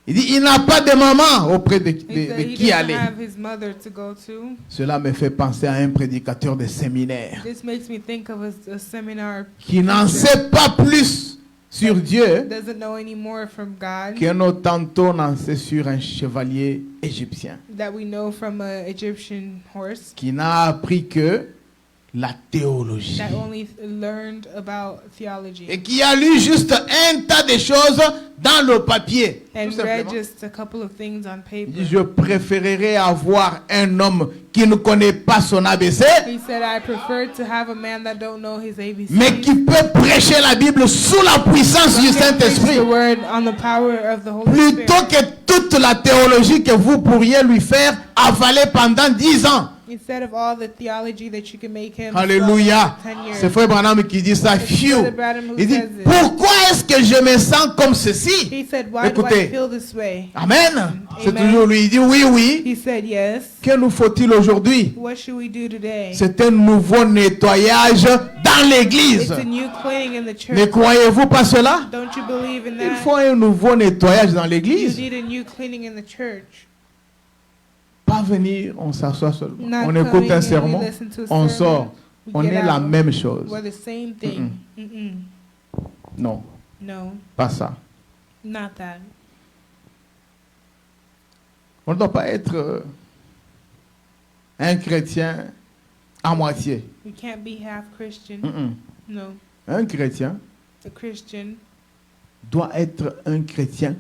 Il dit, il n'a pas de maman auprès de He said he qui doesn't aller. have his mother to go to. Cela me fait penser à un prédicateur de séminaire This makes me think of a seminar qui n'en preacher sait pas plus sur Dieu doesn't know any more from God qu'un Ottanto n'en sait sur un chevalier égyptien that we know from an Egyptian horse qui n'a appris que la théologie that only learned about theology et qui a lu juste un tas de choses dans le papier. and Tout read simplement. just a couple of things on Il paper. dit, je préférerais avoir un homme qui ne connaît pas son ABC, He said, I prefer to have a man that don't know his ABC. mais qui peut prêcher la Bible sous la puissance du but can preach Saint-Esprit, the word on the power of the Holy plutôt Spirit. que toute la théologie que vous pourriez lui faire avaler pendant 10 ans. Instead of all the theology that you can make him Alléluia. swallow for 10 years. C'est Frère Branham qui dit ça. It's Phew. Brother Branham who Il dit, says it. pourquoi est-ce que je me sens comme ceci? He said, why do I Écoutez. feel this way? Amen. C'est Amen. toujours lui. Il dit, oui, oui. He said, yes. Que nous faut-il aujourd'hui? What should we do today? C'est un nouveau nettoyage dans l'église. It's a new cleaning in the Ne church. croyez-vous pas cela? Don't you believe in Il that? faut un nouveau nettoyage dans You l'église. need a new cleaning in the church. Pas venir, on s'assoit seulement. Not On coming écoute un and sermon, we listen to a on sermon, sort. we On get est la out. même chose. We're the same thing. Mm-mm. Non, No, pas ça. not that. On ne doit pas être un chrétien à moitié. We can't be half Christian. No, Un chrétien a Christian doit être un chrétien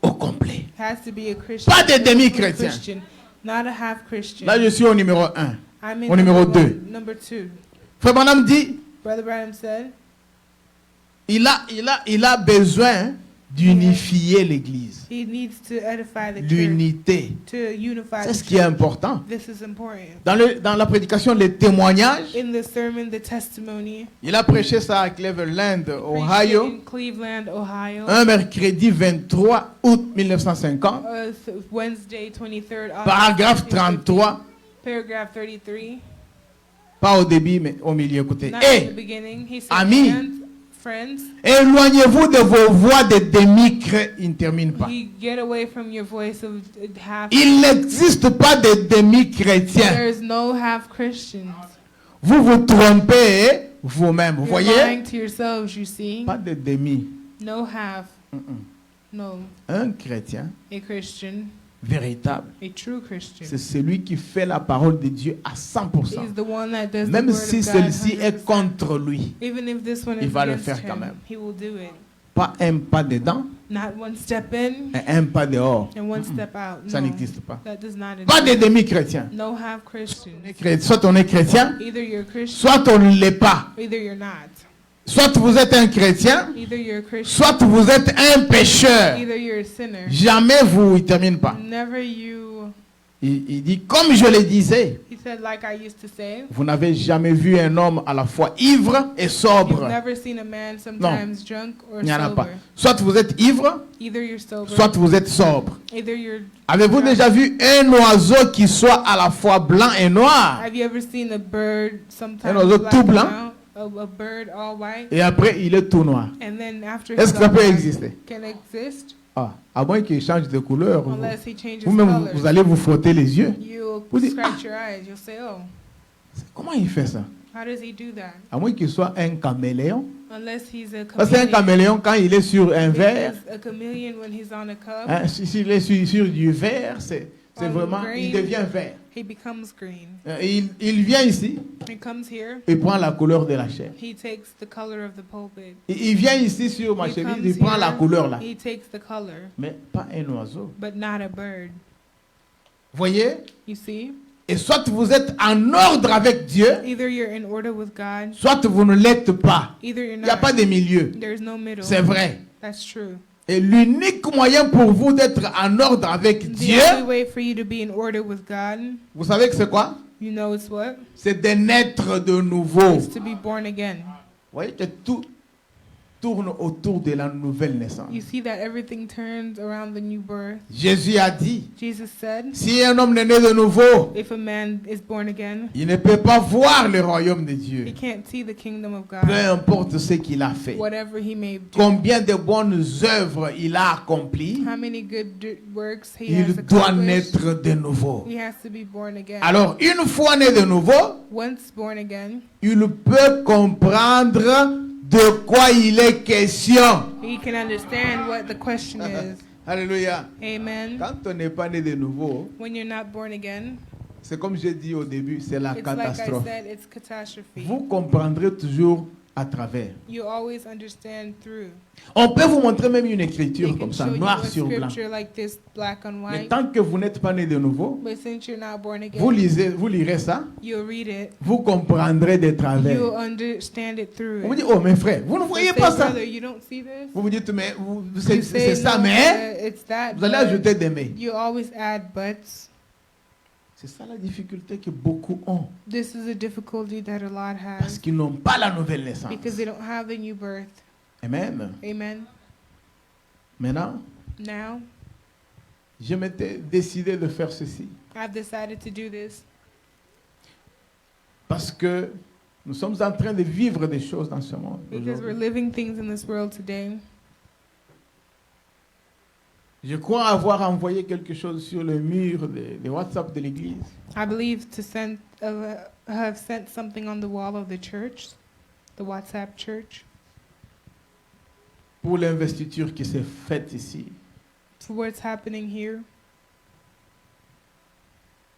au complet. has to be a Christian. Pas de demi-chrétien. Christian, not a half Christian. Là, je suis au numéro 1. I'm in au numéro number 2. Number 2. Frère Branham dit, Brother Branham said, il a besoin d'unifier l'église. he needs to edify the church, L'unité. to unify C'est the ce qui est church. important. This is important. Dans la prédication, les témoignages, In the sermon, the testimony, il a prêché ça à Cleveland, preached Ohio, in Cleveland, Ohio, un mercredi 23 août 1950, Wednesday, 23rd, August, paragraphe 1950, 33, paragraph 33. pas au début, mais au milieu, écoutez. Not at the Et beginning. He said, Ami, "And friends. Éloignez-vous de vos voix de demi-chrétiens. Il ne termine pas. You get away from your voice of half. Il n'existe pas de demi-chrétiens. There's no half Christians. Vous vous trompez vous-même. Vous You're voyez? lying to yourselves, you see. Pas de demi. No half. No. Un chrétien A Christian, véritable, a true Christian, c'est celui qui fait la parole de Dieu à 100%. is the one that does Même the word si of God celui-ci 100%. est contre lui. Even if this one il is va le against faire quand him, même. he will do it. Pas un pas dedans Not one step in et un pas dehors. and one step out. Ça No, n'existe pas. that does not Pas de exist. demi-chrétiens. No half Christians. Soit on est chrétien, Either you're a Christian, soit on ne l'est pas. either you're not. Soit vous êtes un chrétien, Either you're a Christian, soit vous êtes un pécheur. either you're a sinner. Jamais vous, il ne termine pas. Never you. Il dit, comme je le disais, He said, like I used to say, vous n'avez jamais vu un homme à la fois ivre et you've sobre. never seen a man sometimes drunk or Il n'y en a pas. sober. Soit vous êtes ivre, Either you're sober, soit vous êtes sobre. either you're. Avez-vous déjà vu un oiseau qui soit à la fois blanc et noir? Have you ever seen a bird sometimes Un oiseau black tout and blanc. brown, a bird all white, Et après, il est tout noir. and then after Est-ce he's que ça all peut white, exister? can exist Ah, à moins qu'il change de couleur. unless he changes Vous-même, colors. vous allez vous frotter les yeux. You'll Vous dites, scratch your eyes. You'll say, "Oh, Comment il fait ça? how does he do that?" À moins qu'il soit un caméléon. Unless he's a Parce qu'un caméléon, quand il est sur un verre, He's a chameleon when he's on a cup. hein, s'il est sur du vert, c'est On vraiment, il green. devient vert. He becomes green. Il vient ici He comes here. et prend la couleur de la chair. He takes the color of the pulpit. Il vient ici sur ma He chemise, comes il prend la here, couleur là. He takes the color, Mais pas un oiseau. but not a bird. Voyez? You see? Et soit vous êtes en ordre avec Dieu, Either you're in order with God, soit vous ne l'êtes pas. either you're Il n'y a not. pas de milieu. There's no middle. C'est vrai. That's true. Et l'unique moyen pour vous d'être en ordre avec The Dieu, only way for you to be in order with God, vous savez que c'est quoi? you know it's what? C'est de naître de nouveau. It's to be born again. Vous voyez que tout tourne autour de la nouvelle naissance. You see that everything turns around the new birth. Jésus a dit, Jesus said, si un homme n'est né de nouveau, if a man is born again, il ne peut pas voir le royaume de Dieu. he can't see the kingdom of Peu God, importe ce qu'il a fait. whatever he may do. Combien de bonnes œuvres il a accomplies, How many good works he il has doit accomplished. naître de nouveau. He has to be born again. Alors, une fois né de nouveau, Once born again, il peut comprendre de quoi il est question. he can understand what the question is. Alléluia. Amen. Quand on n'est pas né de nouveau, When you're not born again, c'est comme j'ai dit au début, c'est la it's like I catastrophe. said, it's catastrophe. Vous comprendrez toujours à travers. You always understand through. On peut vous montrer même une They écriture can comme ça, show you noir a sur blanc. scripture like this, black on Mais white. tant que vous n'êtes pas né de nouveau, But since you're not born vous again, lirez ça, you'll read it. vous comprendrez de travers. You'll understand it through Vous vous it. dites, oh mes frères, vous ne You'll voyez say, pas ça. brother, you don't see this? Vous vous dites, mais You c'est say, ça, no, mais it's that. vous allez but ajouter des mais. you always add buts. C'est ça la difficulté que beaucoup ont. This is a difficulty that a lot Parce has qu'ils n'ont pas la nouvelle naissance. because they don't have the new birth. Amen. Amen. Maintenant, Now, je m'étais décidé de faire ceci. I've decided to do this Parce que nous sommes en train de vivre des choses dans ce monde. because we're aujourd'hui. living things in this world today. Je crois avoir envoyé quelque chose sur le mur de WhatsApp de l'église. I believe to have sent something on the wall of the church, the WhatsApp church, Pour l'investiture qui s'est faite ici, for what's happening here.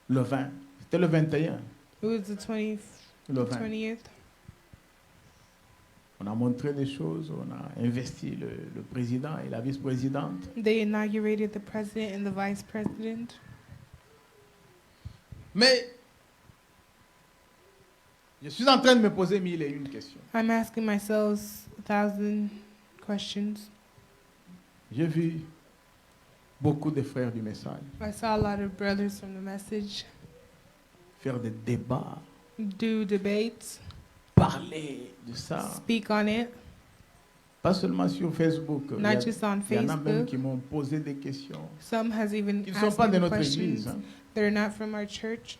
le 20. C'était le 21. It was the 20th. Le 20. 20th. On a montré des choses, on a investi le président et la vice-présidente. They inaugurated the president and the vice president. Mais je suis en train de me poser 1001 questions. I'm asking myself 1,000 questions. J'ai vu beaucoup de frères du message I saw a lot of brothers from the message faire des débats, do debates, parler de ça. speak on it, Pas seulement sur Facebook. not just on Il y en a même Facebook. qui m'ont posé des questions. Some has even Ils ne sont asked pas me de notre questions église. Hein. that are not from our church.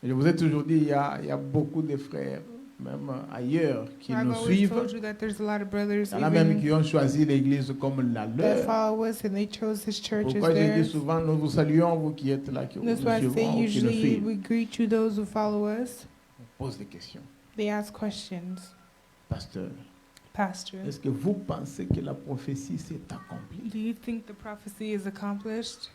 Je vous ai toujours dit, il y a beaucoup de frères même ailleurs, qui I've nous always suivent. told you that there's a lot of brothers Il y en a même even qui ont choisi l'église comme la that leur. follow us and they chose his church as Pourquoi je dis theirs. souvent, nous vous saluons, vous qui êtes là, qui nous That's why I say suivons, ou qui nous usually suivent. we greet you, those who follow us. On pose des questions. They ask questions. Pasteur, Pastor, est-ce que vous pensez que la prophétie s'est accomplie? do you think the prophecy is accomplished?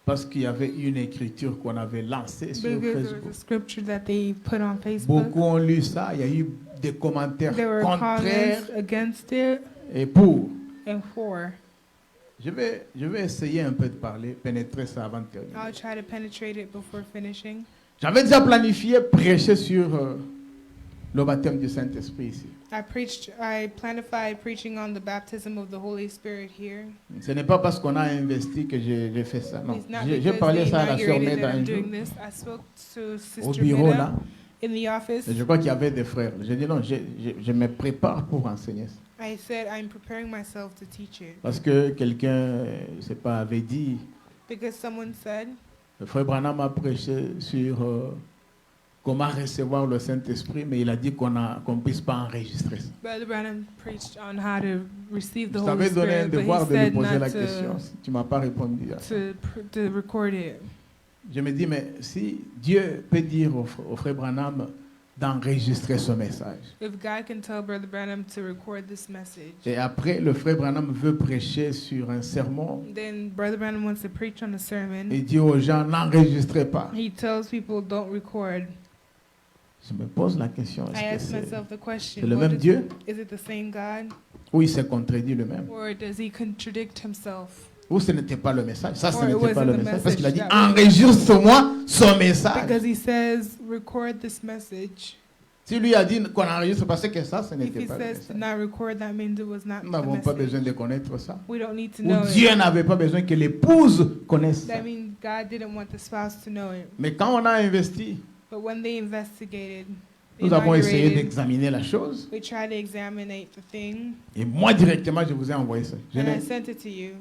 Parce qu'il y avait une écriture qu'on avait lancée sur Because there was Facebook. a scripture that they put on Facebook. Beaucoup ont lu ça, il y a eu des commentaires There were contraires comments against it et pour. and for. Je vais essayer un peu de parler, pénétrer ça avant de terminer. I'll try to penetrate it before finishing. J'avais déjà planifié prêcher sur le baptême du Saint-Esprit ici. I planified preaching on the baptism of the Holy Spirit here. Ce n'est pas parce qu'on a investi que j'ai fait ça, non. It's not J'ai because parlé they ça à la sœur inaugurated Neda that un I'm jour, doing this. I spoke to au Sister bureau Mina là. in the office. Et je crois qu'il y avait des frères. J'ai dit non, je me prépare pour enseigner ça. I said I'm preparing myself to teach it. Parce que quelqu'un, je sais pas, avait dit, Because someone said, le frère Branham a prêché sur comment recevoir le Saint-Esprit, mais il a dit qu'on ne puisse pas enregistrer ça. Brother Branham preached on how to receive the Je Holy t'avais donné un Spirit, but devoir he de lui said poser la not question. Si tu ne m'as pas répondu à ça. to record it. Je me dis, mais si Dieu peut dire au frère Branham d'enregistrer ce message, If God can tell Brother Branham to record this message, et après le frère Branham veut prêcher sur un sermon, then Brother Branham wants to preach on a sermon. et dit aux gens, n'enregistrez pas. He tells people don't record. Je me pose la question, I est-ce ask que myself the question, c'est le what même Dieu is it the same God, ou il s'est contredit lui-même? or does he contradict himself? Ou ce n'était pas le message? Ça, ce Or it n'était pas wasn't le the message. Parce qu'il a dit, message that was- enregistre-moi ce message. Because he says, record this message. Si lui a dit qu'on enregistre parce que ça, ce If n'était he pas le says to message. not record, that means it was not Nous the n'avons pas besoin message. de connaître ça. We don't need to Ou know Dieu it. n'avait pas besoin que l'épouse connaisse ça. That means God didn't want the spouse to know it. Mais quand on a investi, But when they investigated, nous avons essayé inaugurated, d'examiner la chose. we tried to examine the thing, Et moi, directement, je vous ai envoyé ça. and I sent it to you.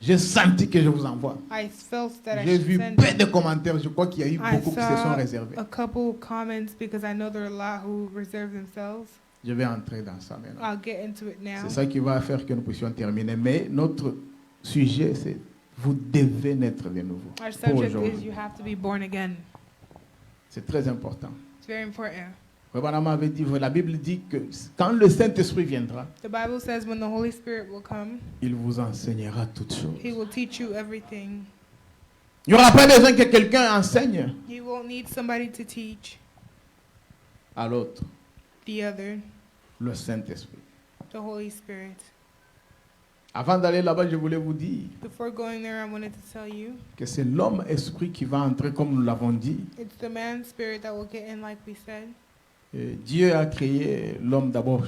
J'ai senti que je vous envoie. I felt that I J'ai should vu send plein it. de commentaires. Je crois qu'il y a eu I beaucoup qui se sont saw réservés. a couple comments because I know there are a lot who reserve themselves. Je vais entrer dans ça maintenant. I'll get into it now. C'est ça qui va faire que nous puissions terminer. Mais notre sujet, c'est vous devez naître de nouveau. Our Pour subject is aujourd'hui. you have to be born again. C'est très important. It's very important. Frère Branham avait dit, la Bible dit que quand le Saint-Esprit viendra, The Bible says when the Holy Spirit will come, il vous enseignera toutes He choses. will teach you everything. Il n'y aura pas besoin que quelqu'un enseigne He won't need somebody to teach à l'autre the other, le Saint-Esprit. the Holy Spirit. Avant d'aller là-bas, je voulais vous dire Before going there, I wanted to tell you, que c'est l'homme-esprit qui va entrer, comme nous l'avons dit. it's the man spirit that will get in, like we said. Dieu a créé l'homme d'abord,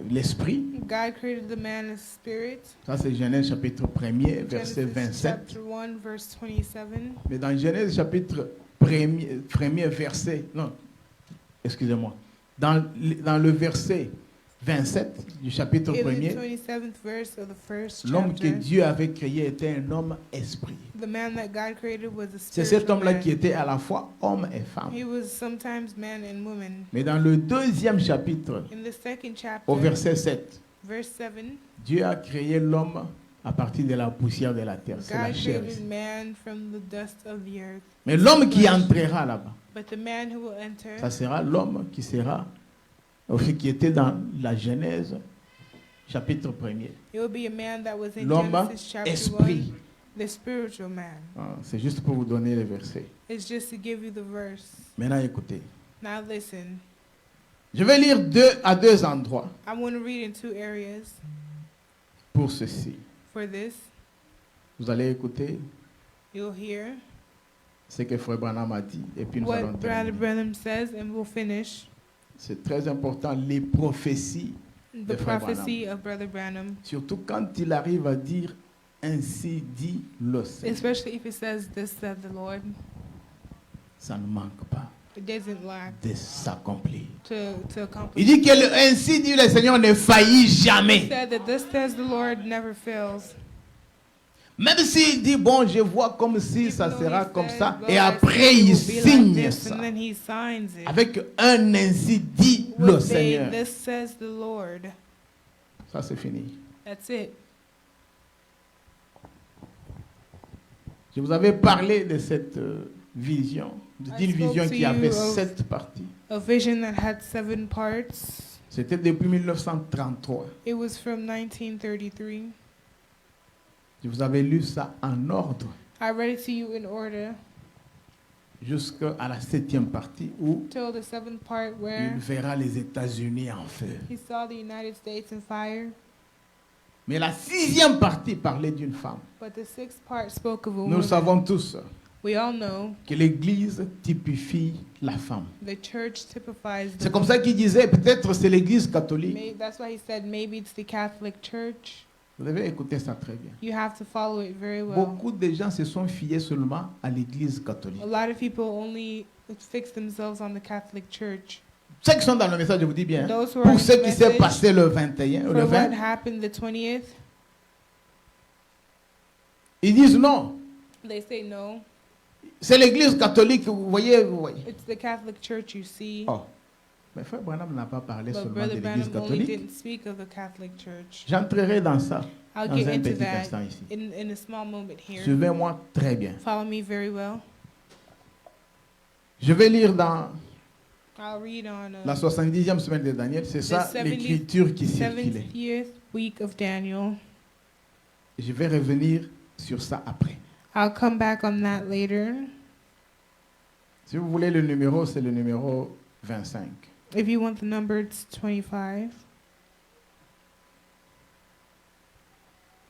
l'esprit. God created the man as spirit. Ça, c'est Genèse chapitre 1er, verset Genesis 27. chapter 1, verse 27. Mais dans Genèse chapitre 1er verset, non, excusez-moi, dans le verset 27 du chapitre In the 1er, 27th verse of the first l'homme que chapter, Dieu avait créé était un homme esprit. the man that God created was a C'est cet spiritual homme-là man. qui était à la fois homme et femme. He was sometimes man and woman. Mais dans le deuxième chapitre, In the second chapter, au verset 7, verse 7, Dieu a créé l'homme à partir de la poussière de la terre. C'est la God chair. created man from the dust of the earth. Mais l'homme qui entrera là-bas, But the man who will enter, ça sera l'homme qui sera, qui était dans la Genèse, chapitre 1er. it will be a man that was in L'homme Genesis chapter esprit. 1, the spiritual man. Ah, c'est juste pour vous donner les versets. It's just to give you the verse. Maintenant, écoutez. Now listen, Je vais lire à deux endroits I want to read in two areas pour ceci. for this. Vous allez écouter You'll hear ce que Frère Branham a dit et puis nous allons what Brother terminer. Branham says, and we'll finish C'est très important, les prophéties, the Frère prophecy of Brother Branham, surtout quand il arrive à dire ainsi dit le Seigneur. especially if it says, "This said the Lord." Ça ne manque pas It doesn't lack de s'accomplir. to Il accomplish. dit que ainsi dit le Seigneur ne faillit He jamais. said that this says the Lord never fails. Même s'il dit, bon, je vois comme si ça Even though sera he comme says, ça, "Well, et I après see it il will be like signe this," ça. and then he signs it. Avec un ainsi dit le Would say, Seigneur. "This says the Lord." Ça c'est fini. That's it. Je vous avais parlé de cette vision, d'une spoke vision to qui you avait of- 7 parties. A vision that had 7 parts. C'était depuis 1933. It was from 1933. Je vous avais lu ça en ordre I read it to you in order jusqu'à la 7e partie où till the 7th part il where verra les États-Unis en feu. he saw the United States in fire. Mais la 6e partie parlait d'une femme. But the 6th part spoke of a Nous woman. savons tous We all know que l'Église typifie la femme. the church typifies the C'est comme ça qu'il disait, peut-être c'est l'Église catholique. That's why he said maybe it's the Catholic Church. Vous devez écouter ça très bien. You have to follow it very well. Beaucoup de gens se sont fiés seulement à l'Église catholique. A lot of people only fix themselves on the Catholic Church. Ceux qui sont dans le message, je vous dis bien, Those who are in pour ce the qui s'est message, passé le 21, for le 20, what happened the 20th, ils disent non. they say no. C'est l'Église catholique, vous voyez. It's the Catholic Church you see. Oh. Mais Frère Branham n'a pas parlé But seulement de Brother l'Église Branham only catholique. didn't speak of the Catholic Church. J'entrerai dans ça I'll dans get un into petit that instant ici. in a small moment here. Suivez-moi très bien. Follow me very well. Je vais lire dans I'll read on la 70e semaine de Daniel. C'est ça the 70th l'écriture qui circulait. 70th week of Daniel. Je vais revenir sur ça après. I'll come back on that later. Si vous voulez le numéro, c'est le numéro 25. If you want the number, it's 25.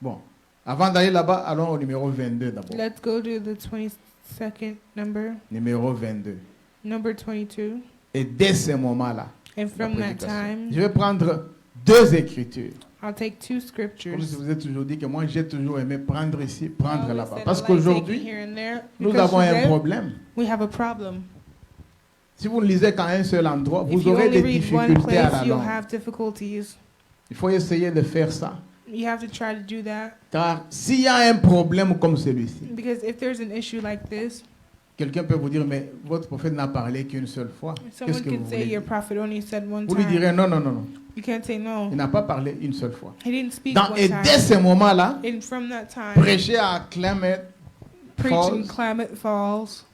Bon, avant d'aller là-bas, allons au numéro 22 d'abord. Let's go to the 22nd number, Numéro 22. number 22. Et dès ce moment-là, And la from that prédication. time, Je vais prendre 2 écritures. I'll take 2 Comme scriptures. je vous ai toujours dit que moi j'ai toujours aimé prendre ici, I prendre always là-bas. said Parce I like taking qu'aujourd'hui, here and there, nous because avons un today problème. we have a problem. Si vous ne lisez qu'à un seul endroit, If vous you aurez only des read one difficultés à la place, you'll langue. have difficulties. Il faut essayer de faire ça. You have to try to do that, Car s'il y a un problème comme celui-ci, because if there's an issue like this, quelqu'un peut vous dire, mais votre prophète n'a parlé qu'une seule fois. Qu'est-ce someone que vous can say voulez your dire? prophet only said one Vous lui time. direz, non, non, non, non. You can't say no. Il n'a pas parlé une seule fois. He didn't speak Donc, one et time. dès ce moment-là, And from that time, prêcher à Clement preaching Falls, Klamath Falls,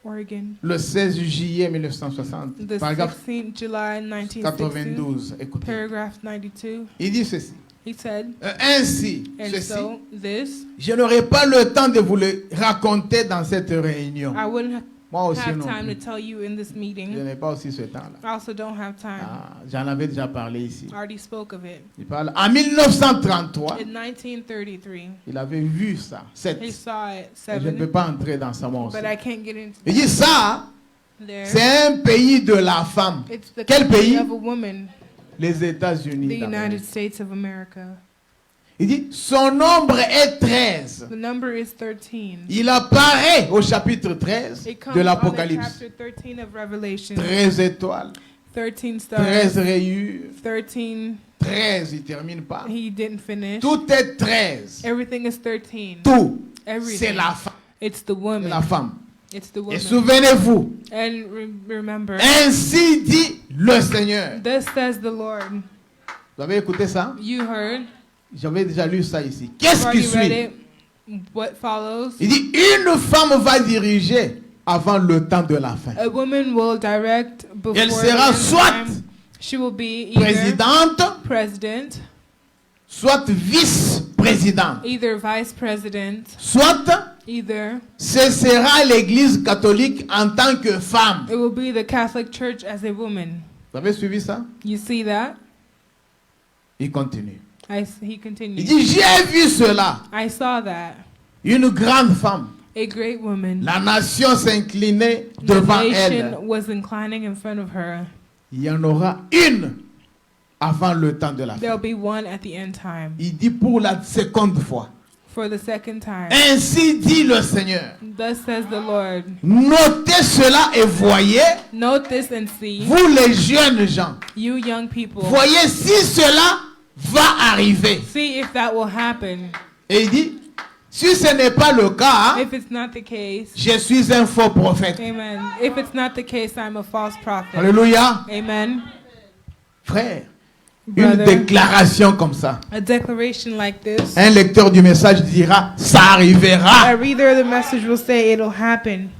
Oregon, le 16 juillet 1960, the paragraphe 16th July 1960, 92. Écoutez, paragraph 92. il dit ceci. He said, Ainsi, and ceci, so this, je n'aurai pas le temps de vous le raconter dans cette réunion. I wouldn't Moi aussi have non time to plus. tell you in this Je meeting. n'ai pas aussi ce temps-là. I also don't have time. Ah, j'en avais déjà parlé ici. I already spoke of it. Il parle. En 1933, In 1933, il avait vu ça. 7. he saw it, Et je ne peux 7, pas entrer dans ça moi aussi. but I can't get into Il dit ça, there. c'est un pays de la femme. It's the Quel country pays? of a woman, Les the États-Unis. United d'Amérique. States of America. Il dit, son nombre est 13. The number is 13. Il apparaît au chapitre 13 It comes de on the l'Apocalypse. chapter 13 of Revelation. 13 étoiles, 13 stars. 13 rayures, 13. 13, il termine pas. He didn't finish. Tout est 13. Everything is 13. Tout, c'est Everything. la femme. It's the woman. La femme. It's the Et woman. souvenez-vous, And remember, ainsi dit le Seigneur. thus says the Lord. Vous avez écouté ça? You heard. J'avais déjà lu ça ici. You've Qu'est-ce qui already read suit? it. What follows? Il dit, une femme va diriger avant le temps de la fin. A woman will direct before Elle the sera end soit time. She will be either présidente, president, soit vice-présidente, either vice president, soit either ce sera l'Église catholique en tant que femme. it will be the Catholic Church as a woman. Vous avez suivi ça? You see that? Il continue. He Il continues. dit, j'ai vu cela. I saw that. Une grande femme. A great woman. La nation s'inclinait The devant elle. nation was inclining in front of her. Il y en aura une avant le temps de la fin. There'll be one at the end time. Il dit pour la seconde fois. For the second time. Ainsi dit le Seigneur. Thus says the Lord. Notez cela et voyez, Note this and see, vous les jeunes gens, you young people. voyez si cela va arriver. See if that will happen. Et il dit, Si ce n'est pas le cas, If it's not the case, je suis un faux prophète. amen. If it's not the case, I'm a false prophet. Alléluia. Amen. Frère, une Brother, déclaration comme ça. a declaration like this, Un lecteur du message dira, ça a arrivera. reader of the message will say it'll happen.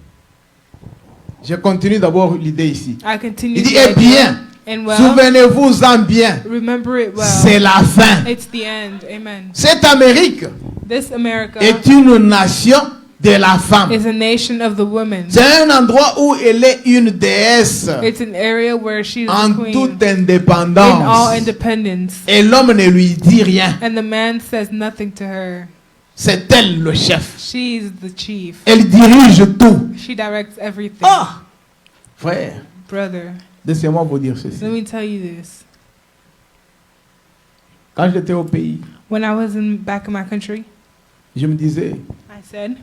Je continue d'abord l'idée ici. I continue. Il dit, the eh bien, idea, and well, souvenez-vous-en bien, remember it well. c'est la fin. It's the end. Amen. Cette Amérique This America est une nation de la femme. is a nation of the woman. C'est un endroit où elle est une déesse It's an area where she's the en queen toute in all indépendance. independence. Et l'homme ne lui dit rien. And the man says nothing to her. C'est elle le chef. She's the chief. Elle dirige tout. She directs everything. Ah, frère, Brother, laissez-moi vous dire ceci. let me tell you this. Quand j'étais au pays, When I was back in my country, je me disais, I said,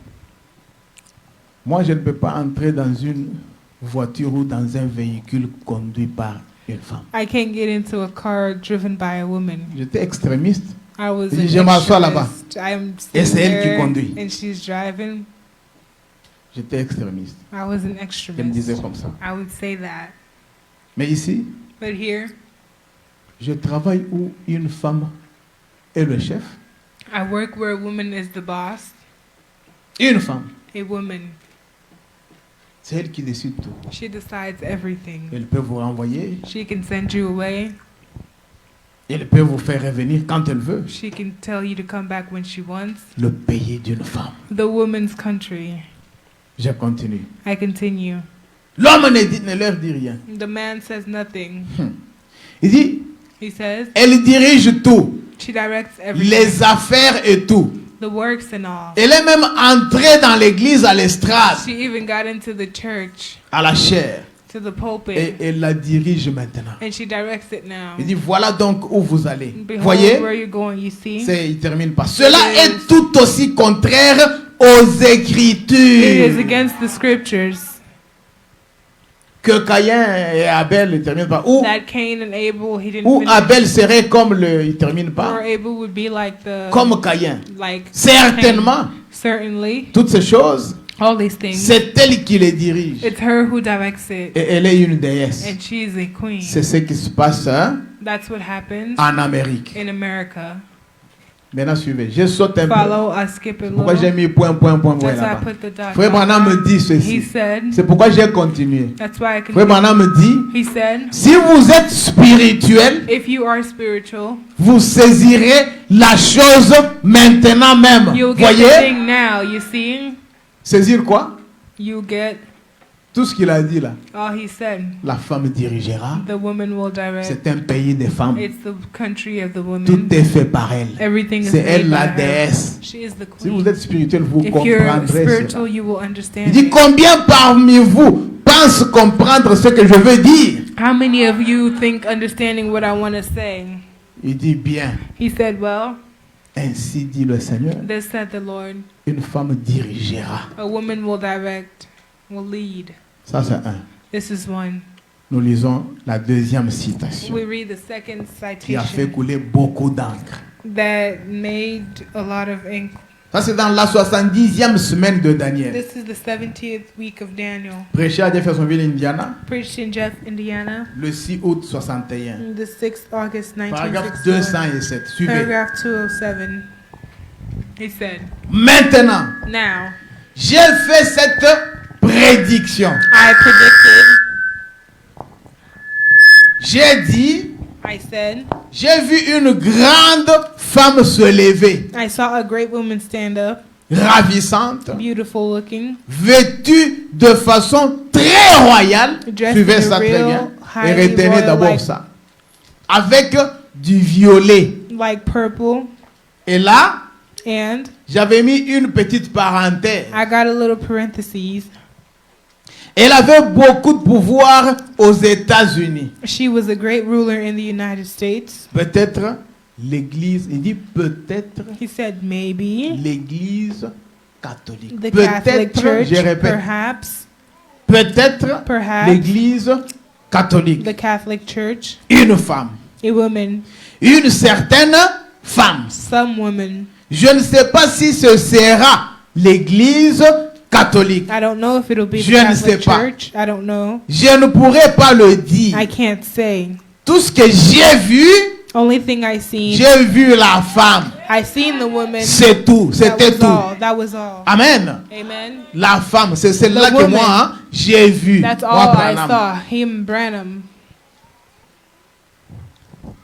moi je ne peux pas entrer dans une voiture ou dans un véhicule conduit par une femme. I can't get into a car driven by a woman. J'étais extrémiste. I was Il dit, an je m'assois là-bas. extremist. I'm Et c'est sitting elle qui there conduit. and she's driving. J'étais extrémiste. I was an Je me disais extremist. comme ça. I would say that. Mais ici, But here, je travaille où une femme est le chef. I work where a woman is the boss. Une femme. A woman. C'est elle qui décide tout. She decides everything. Elle peut vous renvoyer. She can send you away. Elle peut vous faire revenir quand elle veut. She can tell you to come back when she wants. Le pays d'une femme. The woman's country. Je continue. I continue. L'homme ne leur dit rien. The man says nothing. Il dit, He says elle dirige tout. she directs everything. Les affaires et tout. The works and all. Elle est même entrée dans l'église à l'estrade, She even got into the church, à la chair. to the pulpit, Et elle la dirige maintenant. and she directs it now. Il dit, voilà donc où vous allez. Behold Voyez, where you're going, you see? il termine pas. Cela It is- est tout aussi contraire aux It is Écritures. against the scriptures Que Caïn et Abel, il termine pas. Ou that Cain and Abel, he didn't Ou finish, Abel serait comme il termine or pas, Abel would be like the, comme Caïn. like Certainement, Cain. Certainly, toutes ces choses, all these things, c'est elle qui les dirige. it's her who directs it, Et elle est une déesse. and she's a queen. C'est ce qui se passe That's what happens en Amérique. in America. Maintenant, suivez. Je saute un peu. Follow, I skip it a Pourquoi j'ai little. mis point That's why I là-bas? put the dot. Frère Branham me dit He ceci. said, C'est pourquoi j'ai continué. that's why I Frère can. Branham me dit, He said, si vous êtes spirituel, if you are spiritual, vous saisirez la chose maintenant même. you'll get the Voyez? thing now. You see, Saisir quoi? you get Tout ce qu'il a dit là. all he said. La femme dirigera. The woman will direct. C'est un pays des femmes. It's the country of the woman. Tout est fait par elle. Everything is C'est made elle by la her. déesse. She is the Si queen. vous êtes spirituel, vous If you're comprendrez spiritual, cela. you will Il understand. dit, it. combien parmi vous pensent comprendre ce que je veux dire? How many of you think understanding what I want to say? Il dit, bien, He said, well, ainsi dit le Seigneur, this said the Lord, une femme dirigera. a woman will direct, will lead. Ça, c'est un. This is one. Nous lisons la deuxième citation We read the second qui a fait citation couler beaucoup d'encre. that made a lot of ink. Ça, c'est dans la 70e semaine de Daniel. This is the 70th week of Daniel. Prêché à Jeffersonville, Indiana, Preached in Jeff, Indiana, le 6 août 61. the 6th August Paragraphe 1961. 207. Suivez. Paragraph 207. He said, Maintenant, now j'ai fait cette prédiction. I predicted, J'ai dit, I said, j'ai vu une grande femme se lever, I saw a great woman stand up, ravissante, beautiful looking, vêtue de façon très royale. dressed Suivez in ça a très real bien. Et highly retenez royal, d'abord like, ça. Avec du violet. like purple. Et là, And j'avais mis une petite parenthèse. I got a little parentheses. Elle avait beaucoup de pouvoir aux États-Unis. She was a great ruler in the United States. Peut-être l'église, il dit peut-être He said maybe l'église catholique. the Catholic Peut-être, Church, je répète, perhaps peut-être l'église catholique. the Catholic Church, Une femme, a woman, une certaine femme. some woman. Je ne sais pas si ce sera l'église catholique. I don't know if it'll be the Je ne sais Catholic pas. Church. I don't know. Je ne pourrais pas le dire. I can't say. Tout ce que j'ai vu, Only thing I seen, j'ai vu la femme. I seen the woman. C'est tout. That C'était was tout. all. That was all. Amen. Amen. La femme, c'est celle-là The que woman. moi, hein, j'ai vu. That's Moi, all I Branham. saw. Him, Branham.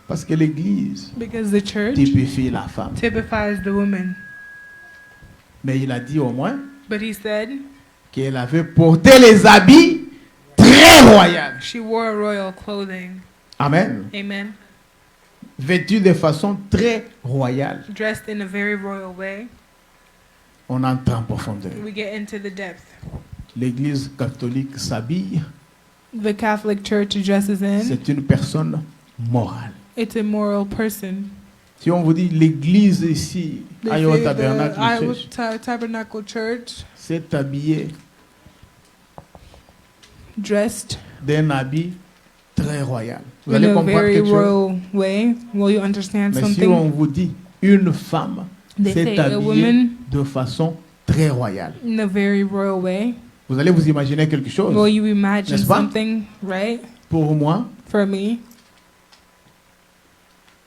Parce que l'église Because the church typifie la femme. typifies the woman. Mais il a dit au moins But he said qu'elle avait porté les habits très royaux. she wore royal clothing. Amen. Amen. Vêtue de façon très royale. Dressed in a very royal way. On entre en profondeur. We get into the depth. L'église catholique s'habille. The Catholic Church dresses in. C'est une personne morale. It's a moral person. Si on vous dit l'église ici, They à Iowa say Tabernacle the Iowa Church, Tabernacle Church c'est habillé dressed d'un habit très royal. Vous in allez a comprendre very quelque chose. royal way. Will you understand Mais si something? on vous dit une femme They s'est say a habillée woman de façon très royale, in a very royal way. vous allez vous imaginer quelque chose. Will you imagine N'est-ce pas? something, right? Pour moi, For me,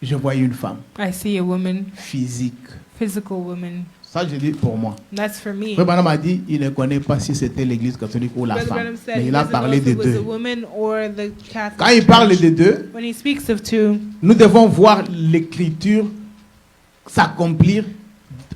je voyais une femme I see a woman, physique. physical woman. Ça, je dis pour moi. That's for me. Frère Branham a dit il ne connaît pas si c'était l'église catholique ou la Brother femme. Branham said Mais he il a doesn't know parlé if des it was a deux. woman or the Catholic Quand il parle Church. des deux, When he speaks of two, nous devons voir l'écriture s'accomplir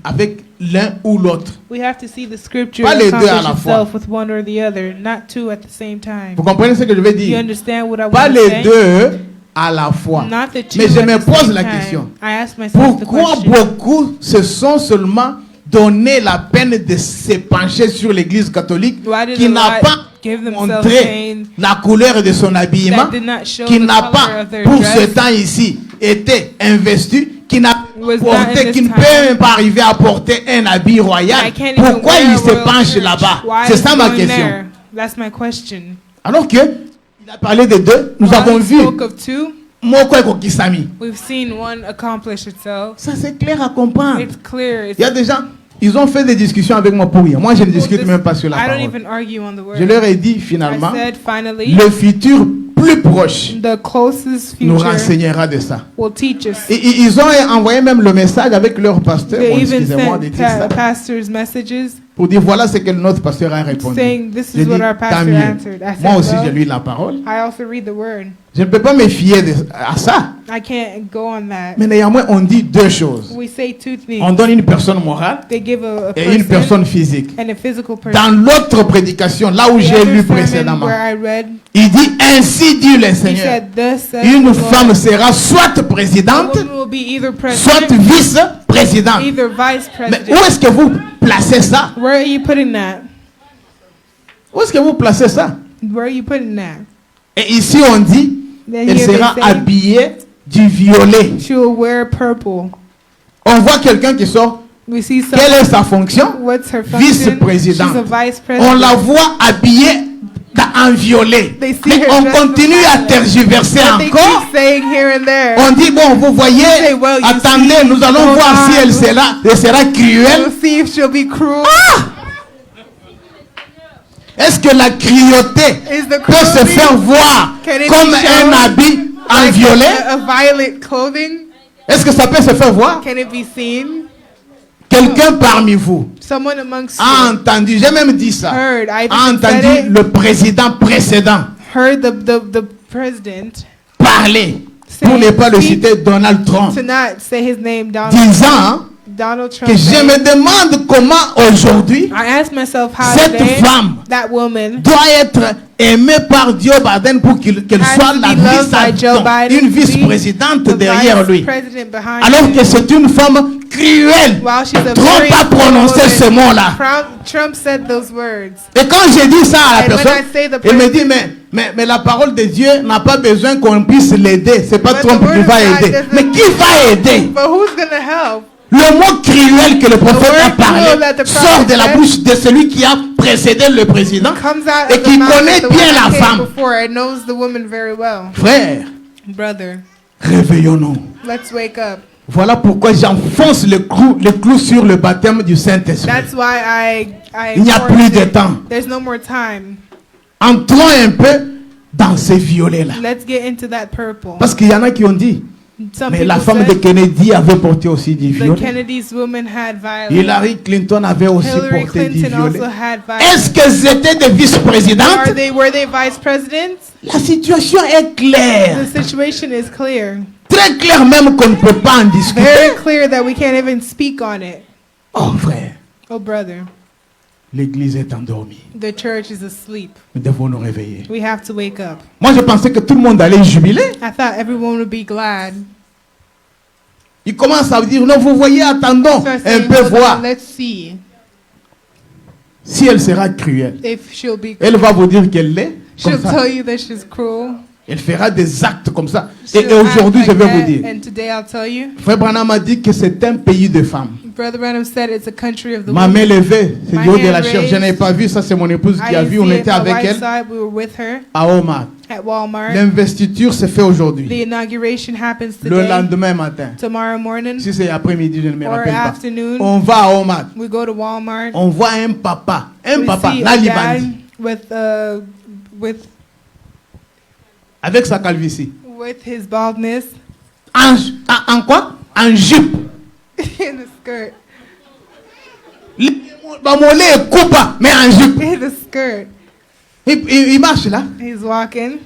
avec l'un ou l'autre. we have to see the scripture Pas les deux à accomplish la fois. itself with one or the other, not two at the same time. Vous comprenez ce que je veux Do you dire? understand what I Pas want to les say? deux à la fois. Not the two Mais je at me the pose same la time. question. I ask myself the Pourquoi question. beaucoup se sont seulement donné la peine de se pencher sur l'église catholique Why did qui a n'a lot pas give themselves montré pain la couleur de son habillement, that did not show qui the n'a color pas of their pour ce dress? temps ici été investi, qui n'a Was not porté, in qui ne this peut time. même pas arriver à porter un habit royal. I can't even Pourquoi wear il a se royal penche church. là-bas? Why C'est is ça he ma going question. there? That's my question. Alors que il a parlé des deux, nous While avons he vu spoke of two, Moko et Kokisami. we've seen one accomplish itself. Ça c'est clair à comprendre. It's clear. It's Il y a des gens, ils ont fait des discussions avec moi pour rien. Moi je ne discute this- même pas sur la I don't parole. even argue on the word. Je leur ai dit I finalement, said finally, le futur plus proche the closest nous future renseignera de ça. will teach us. Et ils ont envoyé même le message avec leur pasteur, They bon, even excusez-moi de sent dire ça, pastors messages pour dire voilà ce que notre pasteur a répondu. saying this J'ai is dit, what our tant pastor mieux. answered. I Moi said, aussi, well, j'ai lu la parole. I also read the word. Je ne peux pas me fier à ça. I can't go on that. Mais néanmoins, on dit deux choses. We say two things. On donne une personne morale They give a et une person personne physique. and a physical person. Dans l'autre prédication, là où The j'ai other lu sermon précédemment, where I read, il dit ainsi dit le he Seigneur. said, thus says Une the Lord. femme sera soit A présidente, woman will be either soit president, vice-présidente. either vice Mais où president. est-ce que vous placez ça? Where are you putting that? Où est-ce que vous placez ça? Where are you putting that? Et ici on dit, Then elle here they sera say habillée du violet. she will wear purple. On voit quelqu'un qui sort. We see Quelle someone, est sa fonction? what's her function? Vice-présidente. She's a vice On la president. voit habillée en violet. They see Mais her on dressed in continue à violet. tergiverser But they encore. keep saying here and there. On dit, bon, vous voyez, Say, well, you attendez, see, nous allons hold voir si on. elle sera cruelle. We'll see if she'll be cruel. Est-ce que la cruauté Is the peut se cruelty faire voir Can it comme be un shown habit en like violet? a violet clothing? Est-ce que ça peut se faire voir? Can it be seen? Quelqu'un parmi vous Someone amongst a you entendu, j'ai même dit ça, heard, I a even said entendu it, le président précédent heard the president, parler, pour ne pas le citer, Donald Trump, to not say his name, disant Donald Trump. que je saying, me demande comment aujourd'hui I asked myself how cette today femme that woman doit être aimée par Joe Biden pour qu'elle has soit to la be loved by Joe Biden, une to be vice-présidente the derrière vice lui. president behind Alors him. que c'est une femme cruelle. While she's a Trump very a prononcé woman. ce mot-là. Trump said those words. Et quand j'ai dit ça à la And when personne, I say the il me person- dit, mais la parole de Dieu n'a pas besoin qu'on puisse l'aider. C'est pas But Trump the word qui of va God aider. doesn't- Mais qui va aider? But who's gonna help? Le mot cruel que le prophète word a parlé cruel that the prophet sort de la said bouche de celui qui a précédé le président Comes out et of the qui mouth connaît of the bien one la that came femme. before and knows the woman very well. Frère, Brother, réveillons-nous. let's wake up. Voilà pourquoi j'enfonce le clou sur le baptême du Saint-Esprit. That's why I Il n'y a enforce plus de it. temps. There's no more time. Entrons un peu dans ces violets-là. Let's get into that purple. Parce qu'il y en a qui ont dit, Some mais la people femme de said Kennedy avait porté aussi du the violet. Kennedy's woman had violet. Hillary Clinton avait aussi Hillary porté du Clinton violet. also had violet. Est-ce qu'elles étaient des vice-présidentes? Were they vice presidents? La situation est claire. The situation is clear. Très claire même qu'on ne peut pas en discuter. Very clear that we can't even speak on it. Oh frère, Oh brother, l'église est endormie. the church is asleep. Nous devons nous réveiller. We have to wake up. Moi je pensais que tout le monde allait jubiler. I thought everyone would be glad. Il commence à dire, non vous voyez, attendons So I un said, peu "Hold on, voir let's see si elle sera cruelle. if she'll be. Elle va vous dire qu'elle l'est. Comme She'll ça. tell you that she's cruel. Elle fera des actes comme ça. Et She'll aujourd'hui, act je like vais vous that, dire. And today I'll tell you. Frère Branham a dit que c'est un pays de femmes. Brother Branham said it's a country of the Ma main women. levée, c'est My du haut de hand la chair. Je n'ai raised. pas vu, ça c'est mon épouse qui I a didn't vu. On see it, était my avec wife's elle side, we were with her à Omar. at Walmart. L'investiture s'est fait The aujourd'hui. inauguration happens Le today. lendemain matin. Tomorrow morning Si c'est après-midi, je ne me or rappelle pas. afternoon, On va à Omar. we go to Walmart. On voit un papa. Un We papa, see la a Libani, dad avec sa calvitie. with his baldness En quoi? En jupe. in a skirt. Mon lait est coupa, mais en jupe. In a skirt. Il marche là. He's walking,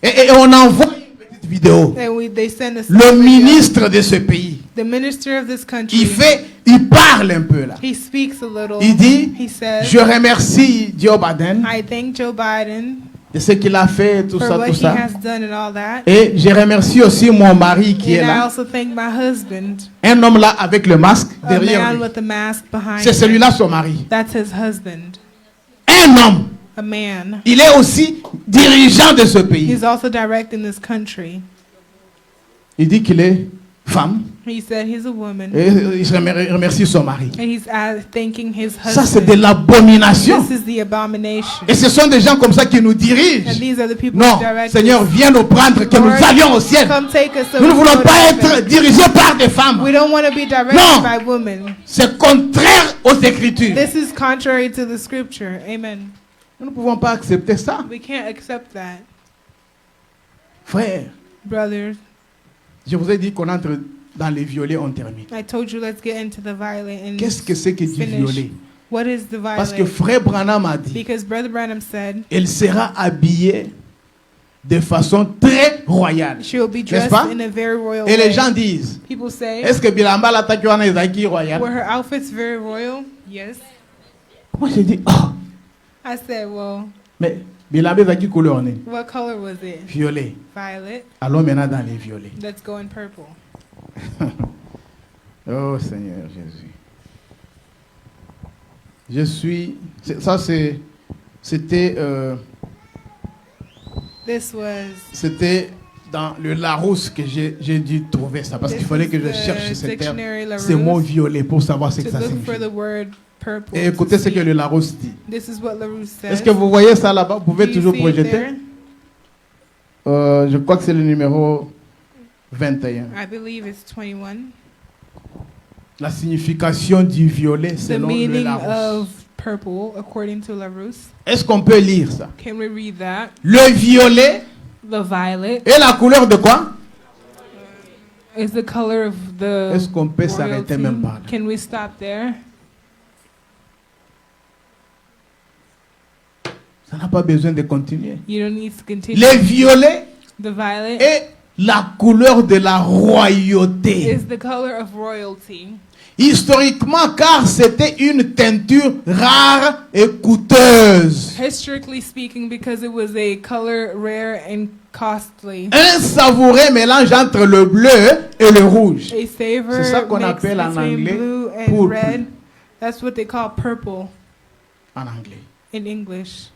Et on envoie une petite vidéo. and they send us Le ministre de ce pays, the minister of this country. il parle un peu là. He speaks a little. Il dit, He says, je remercie Joe Biden I thank Joe Biden de ce qu'il a fait, tout for ça, what tout he ça. has done and all that. Et je remercie aussi mon mari qui est And I là. also thank my husband, Un homme là avec le masque a derrière man lui. with a mask behind C'est him. celui-là son mari. That's his husband, Un homme. a man. Il est aussi dirigeant de ce pays. He's also directing this country. Il dit qu'il est femme. He said he's a woman, Et il remercie son mari. and he's thanking his Ça, c'est de husband. l'abomination. This is the abomination. Et ce sont des gens comme ça qui nous And dirigent. these are the people Non, who direct Seigneur, us. viens nous prendre, que nous Lord, allions au ciel. Come take us so Nous ne we voulons can go to pas heaven. être dirigés par des femmes. We don't want to be directed Non. by women. C'est contraire aux Écritures. This is contrary to the scripture. Amen. Nous ne pouvons pas accepter ça. We can't accept that. Frère, Brothers, je vous ai dit qu'on entre dans les violets, on termine. I told you let's get into the violet and Qu'est-ce que c'est que du finish. violet? What is the Parce que violet? frère Branham a dit, Because Brother Branham said elle sera habillée de façon très royale. she will be N'est-ce dressed pas? in a very royal Et les way. gens disent, People say, est-ce que Bilamba l'attaque en Ezaki royal? were her outfits very royal? Yes. Moi j'ai dit, oh, I said, well, mais Bilamba Ezaki couleur nez? what color was it? Violet. Violet. Allons maintenant dans les violets. Let's go in purple. Oh Seigneur Jésus. Je suis. Ça c'était c'était dans le Larousse que j'ai dû trouver ça parce qu'il fallait que je cherche ce terme, ces mots violets pour savoir ce que to ça look signifie. for the word purple. Et écoutez ce que le Larousse dit. This is what LaRousse says. Est-ce que vous voyez ça là-bas? Vous pouvez Do you toujours see it projeter. there? Je crois que c'est le numéro 21. I believe it's 21. La signification du violet The selon le meaning Larousse. of purple, according to LaRousse. Est-ce qu'on peut lire ça? Can we read that? Le violet The violet est la couleur de quoi? is the color of the Est-ce qu'on peut s'arrêter royalty. même par là? Can we stop there? Ça n'a pas besoin de continuer. You don't need to continue. Le violet The violet est la couleur de la royauté. is the color of royalty. Historiquement, car c'était une teinture rare et coûteuse. Historically speaking, because it was a color rare and costly. Un savoureux mélange entre le bleu et le rouge. A savor C'est ça qu'on mixed appelle en between anglais blue and pourpre. red. That's what they call purple En anglais. in English.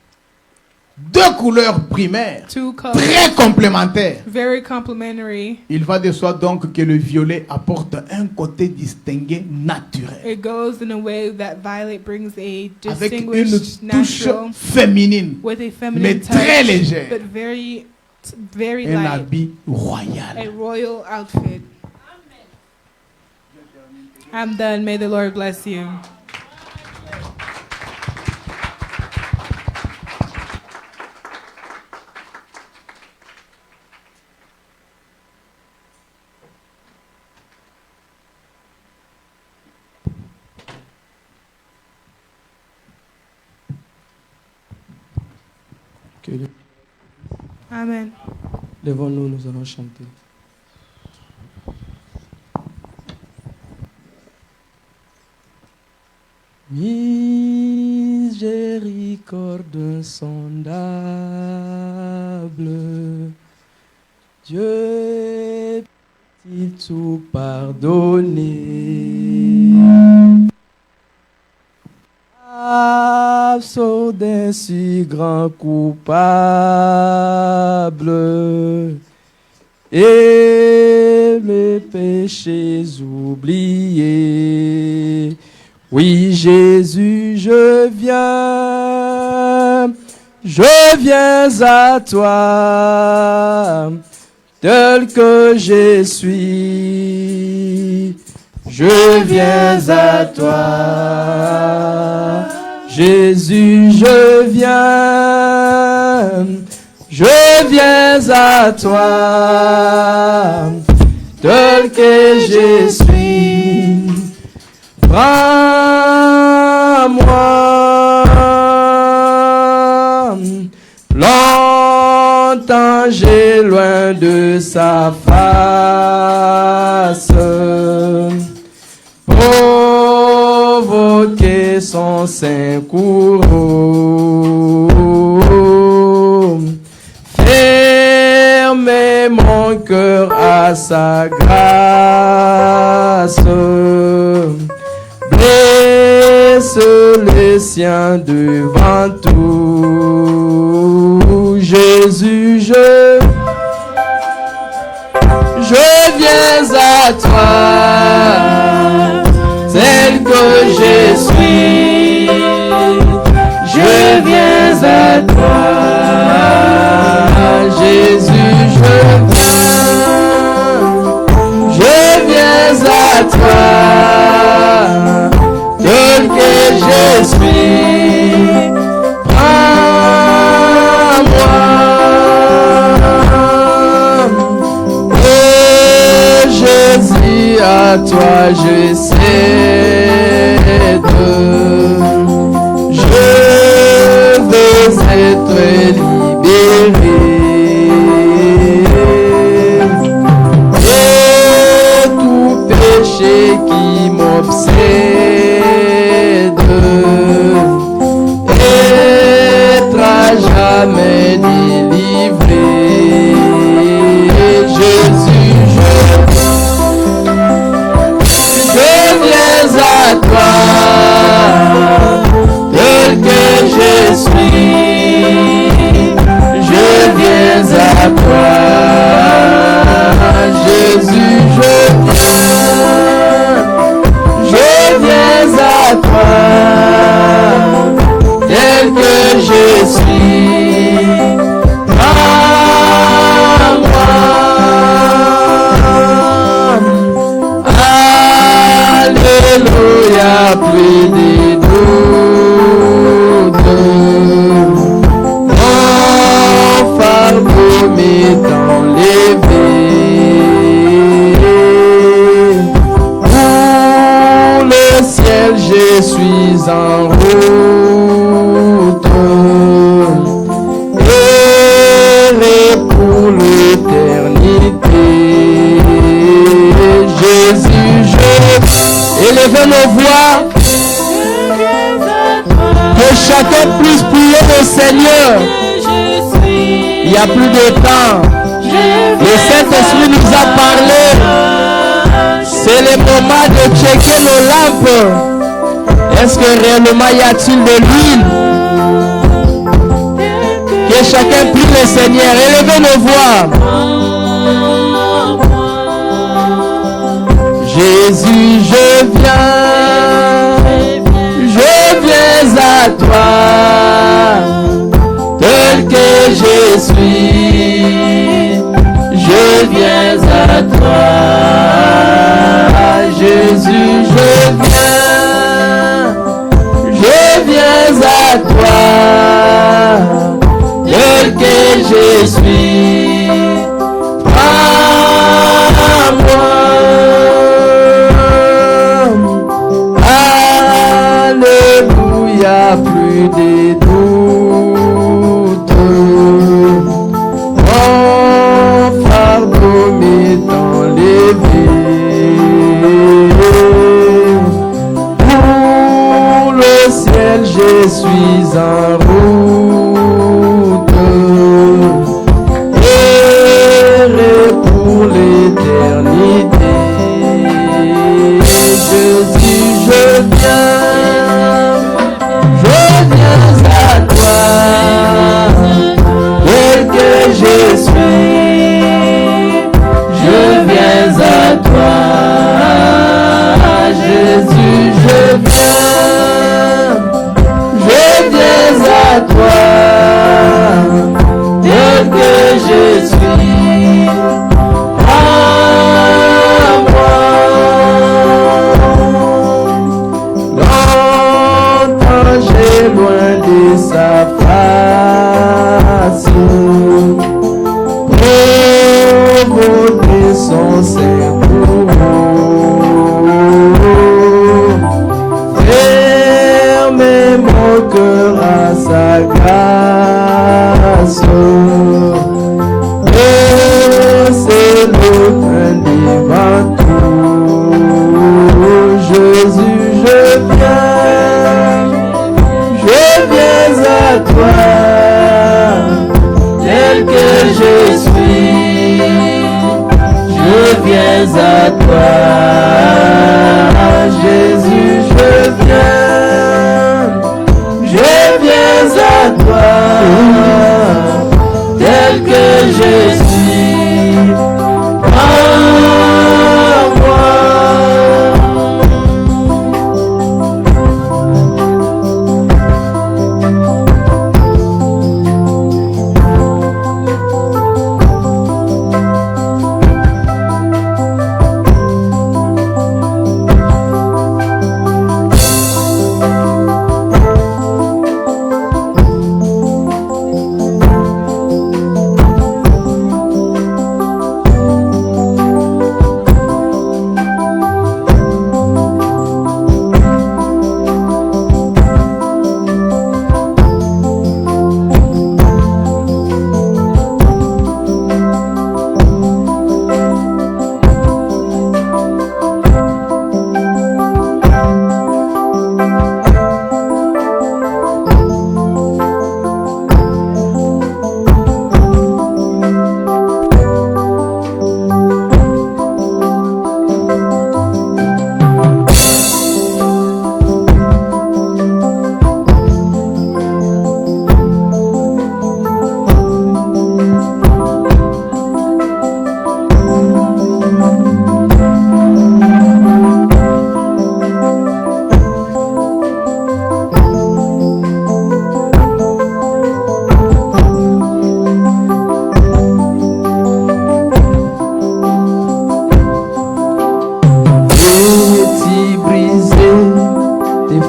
Deux couleurs primaires, Two colors, très complémentaires. very complementary. Il va de soi donc que le violet apporte un côté distingué naturel. It goes in a way that violet brings a Avec une distinguished, touche natural, féminine, with a mais feminine très touch, légère. but very very un light, habit royal. a royal outfit. I'm done. May the Lord bless you. Amen. Levons-nous, nous allons chanter. Miséricorde insondable, Dieu est petit tout pardonner. Absous d'un si grand coupable et mes péchés oubliés. Oui, Jésus, je viens à toi, tel que je suis. Je viens à toi, Jésus, je viens à toi, tel que je suis. Prends-moi, longtemps j'ai loin de sa face, provoquer son saint courroux, fermer mon cœur à sa grâce, blesse les siens devant tout. Jésus, je viens à toi, tel que je suis. Je viens à toi, Jésus, je viens à toi, tel que je suis. Prends-moi, oh Jésus, à toi je cède. Je veux être libéré de tout péché qui m'obsède, être à jamais délivré. Jésus, je viens à toi, tel que je suis. Je viens à toi, Jésus, je viens à toi, tel que je suis. Prends-moi, alléluia, plus des doutes, mon fardeau m'est enlevé. Pour le ciel, je suis en route, et pour l'éternité. Jésus, élevez nos voix, que chacun puisse prier le Seigneur. Il n'y a plus de temps. Le Saint-Esprit nous a parlé. C'est le moment de checker nos lampes. Est-ce que réellement y a-t-il de l'huile? Que chacun prie le Seigneur. Élevez nos voix. Jésus, je viens à toi, tel que je suis. viens à toi, Jésus, je viens à toi, tel que je suis, prends-moi, alléluia, plus de doute, mon fardeau m'est enlevé. Pour le ciel, je suis en route, errer pour l'éternité. Jésus, je viens à toi, tel que je suis, je viens à toi, Jésus, je viens à toi, tel que je suis, prends-moi. Longtemps j'ai loin de sa face, provoqué son secours, fermez mon cœur à sa grâce, laissez-le train devant tout. Jésus, je viens à toi, tel que je suis, je viens à toi, Jésus, je viens à toi, tel que je suis, prends-moi.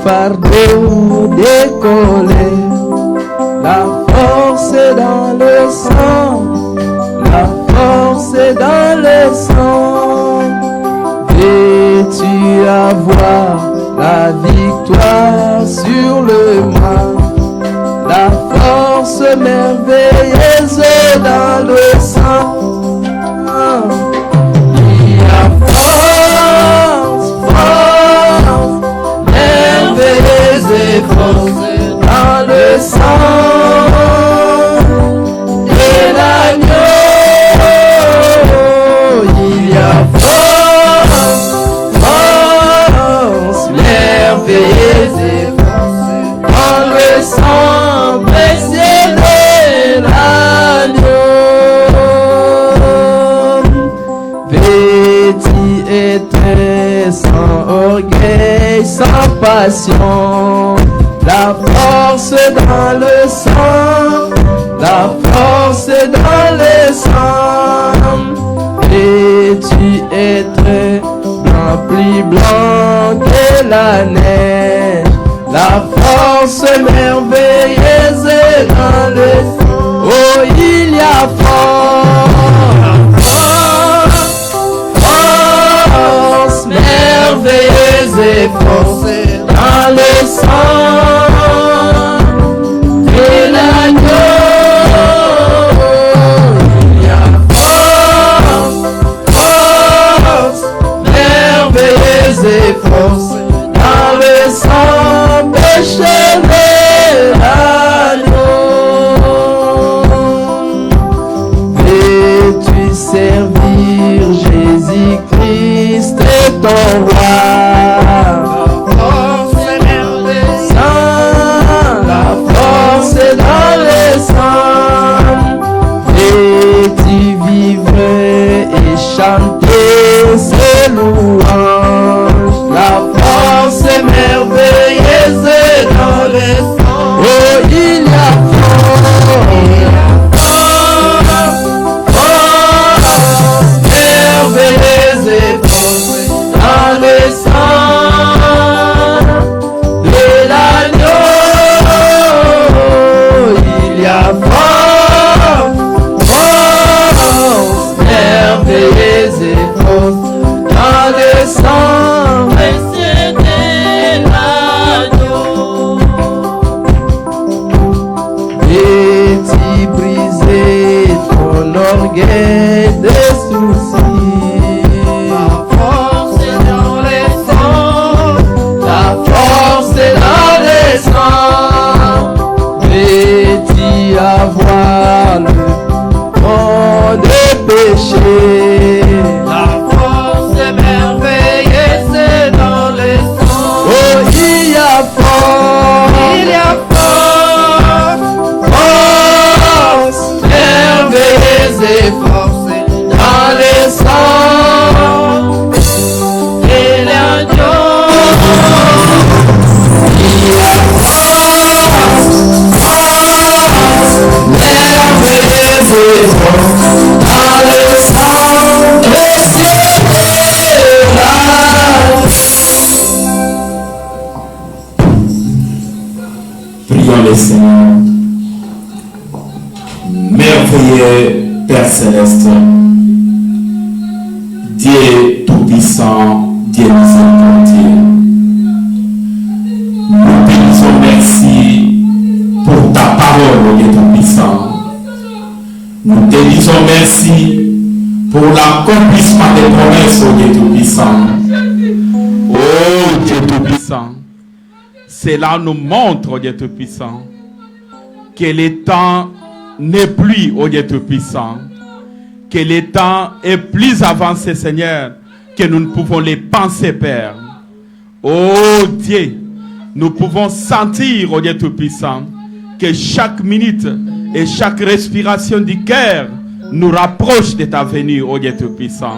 Fardeau décollé, la force est dans le sang, la force est dans le sang. Veux-tu avoir la victoire sur le mal, la force merveilleuse dans le sang? Il y a force, force dans le sang de l'agneau. Il y a force merveilleuse et force dans le sang précieux de l'agneau. Vêtu être sans orgueil, sans passion, la force dans le sang, la force dans le sang. tu es très blanc, plus blanc que la neige. La force merveilleuse est dans le sang. Oh, il y a force merveilleuse et force dans le sang de l'agneau. Il y a force merveilleuse et force dans le sang péché de l'agneau. Veux-tu servir Jésus-Christ et ton roi? Dans le sang, et tu vivrais et chanter ses louanges. La force est merveilleuse dans le sang. Oh, il y a force merveilleuse et force dans le sang de l'agneau. Force merveilleuse et force dans le sang précieux de l'agneau. Et-tu brisé ton orgueil de soucis? La force est dans le sang, la force est dans le sang. Veux-tu avoir le fond de péché? La force est merveilleuse dans le sang. Oh, il y a force merveilleuse et force dans le sang de l'agneau. Il y a merveilleuse et force dans le sang précieux de l'agneau. Prions le Seigneur. Merveilleux Père Céleste, Dieu Tout-Puissant, Dieu Miséricordieux, nous te disons merci pour ta parole, ô Dieu Tout-Puissant. Nous te disons merci pour l'accomplissement des promesses, ô Dieu Tout-Puissant. Ô Dieu Tout-Puissant, cela nous montre, ô Dieu Tout-Puissant, que le temps n'est plus, ô Dieu Tout-Puissant, que le temps est plus avancé, Seigneur, que nous ne pouvons les penser, Père. Oh Dieu, nous pouvons sentir, ô Dieu Tout-Puissant, que chaque minute et chaque respiration du cœur nous rapproche de ta venue, ô Dieu Tout-Puissant.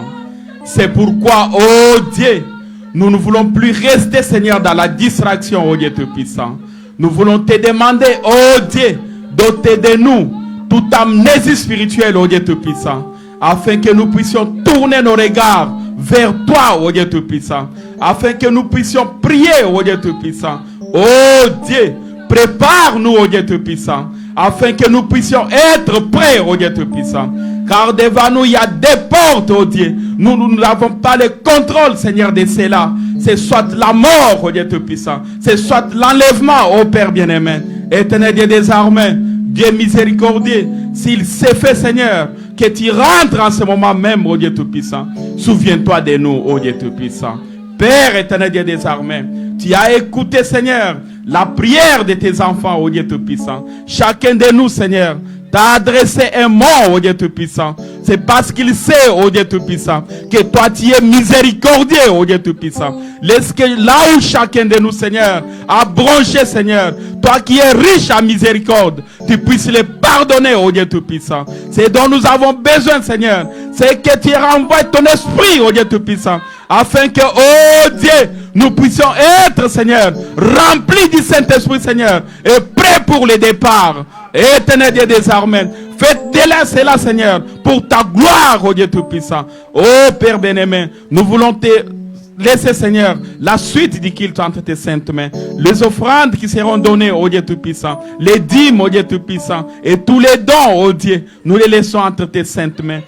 C'est pourquoi, ô Dieu, nous ne voulons plus rester, Seigneur, dans la distraction, ô Dieu Tout-Puissant. Nous voulons te demander, ô Dieu, doter de nous toute amnésie spirituelle, ô Dieu Tout-Puissant, afin que nous puissions tourner nos regards vers toi, ô Dieu Tout-Puissant, afin que nous puissions prier, ô Dieu Tout-Puissant. Ô Dieu, prépare-nous, ô Dieu Tout-Puissant, afin que nous puissions être prêts, ô Dieu Tout-Puissant. Car devant nous, il y a des portes, ô Dieu. Nous n'avons pas le contrôle, Seigneur, de cela. C'est soit la mort, ô Dieu Tout-Puissant, c'est soit l'enlèvement, ô Père bien-aimé. Éternel Dieu des armées, Dieu miséricordieux, s'il s'est fait, Seigneur, que tu rentres en ce moment même, ô Dieu Tout-Puissant. Souviens-toi de nous, ô Dieu Tout-Puissant. Père éternel Dieu des armées, tu as écouté, Seigneur, la prière de tes enfants, ô Dieu Tout-Puissant. Chacun de nous, Seigneur, t'a adressé un mot, ô Dieu Tout-Puissant. C'est parce qu'il sait, ô Dieu Tout-Puissant, que toi tu es miséricordieux, ô Dieu Tout-Puissant. Laisse que là où chacun de nous, Seigneur, a bronché, Seigneur, toi qui es riche en miséricorde, tu puisses les pardonner, ô Dieu Tout-Puissant. C'est dont nous avons besoin, Seigneur. C'est que tu renvoies ton esprit, ô Dieu Tout-Puissant, afin que, oh Dieu, nous puissions être, Seigneur, remplis du Saint-Esprit, Seigneur, et prêts pour le départ. Éternel Dieu des armées, fais délaissez-la, Seigneur, pour ta gloire, oh Dieu Tout-Puissant. Oh Père bien-aimé, nous voulons te laisser, Seigneur, la suite du culte entre tes saintes mains. Les offrandes qui seront données, oh Dieu Tout-Puissant, les dîmes, oh Dieu Tout-Puissant, et tous les dons, oh Dieu, nous les laissons entre tes saintes mains.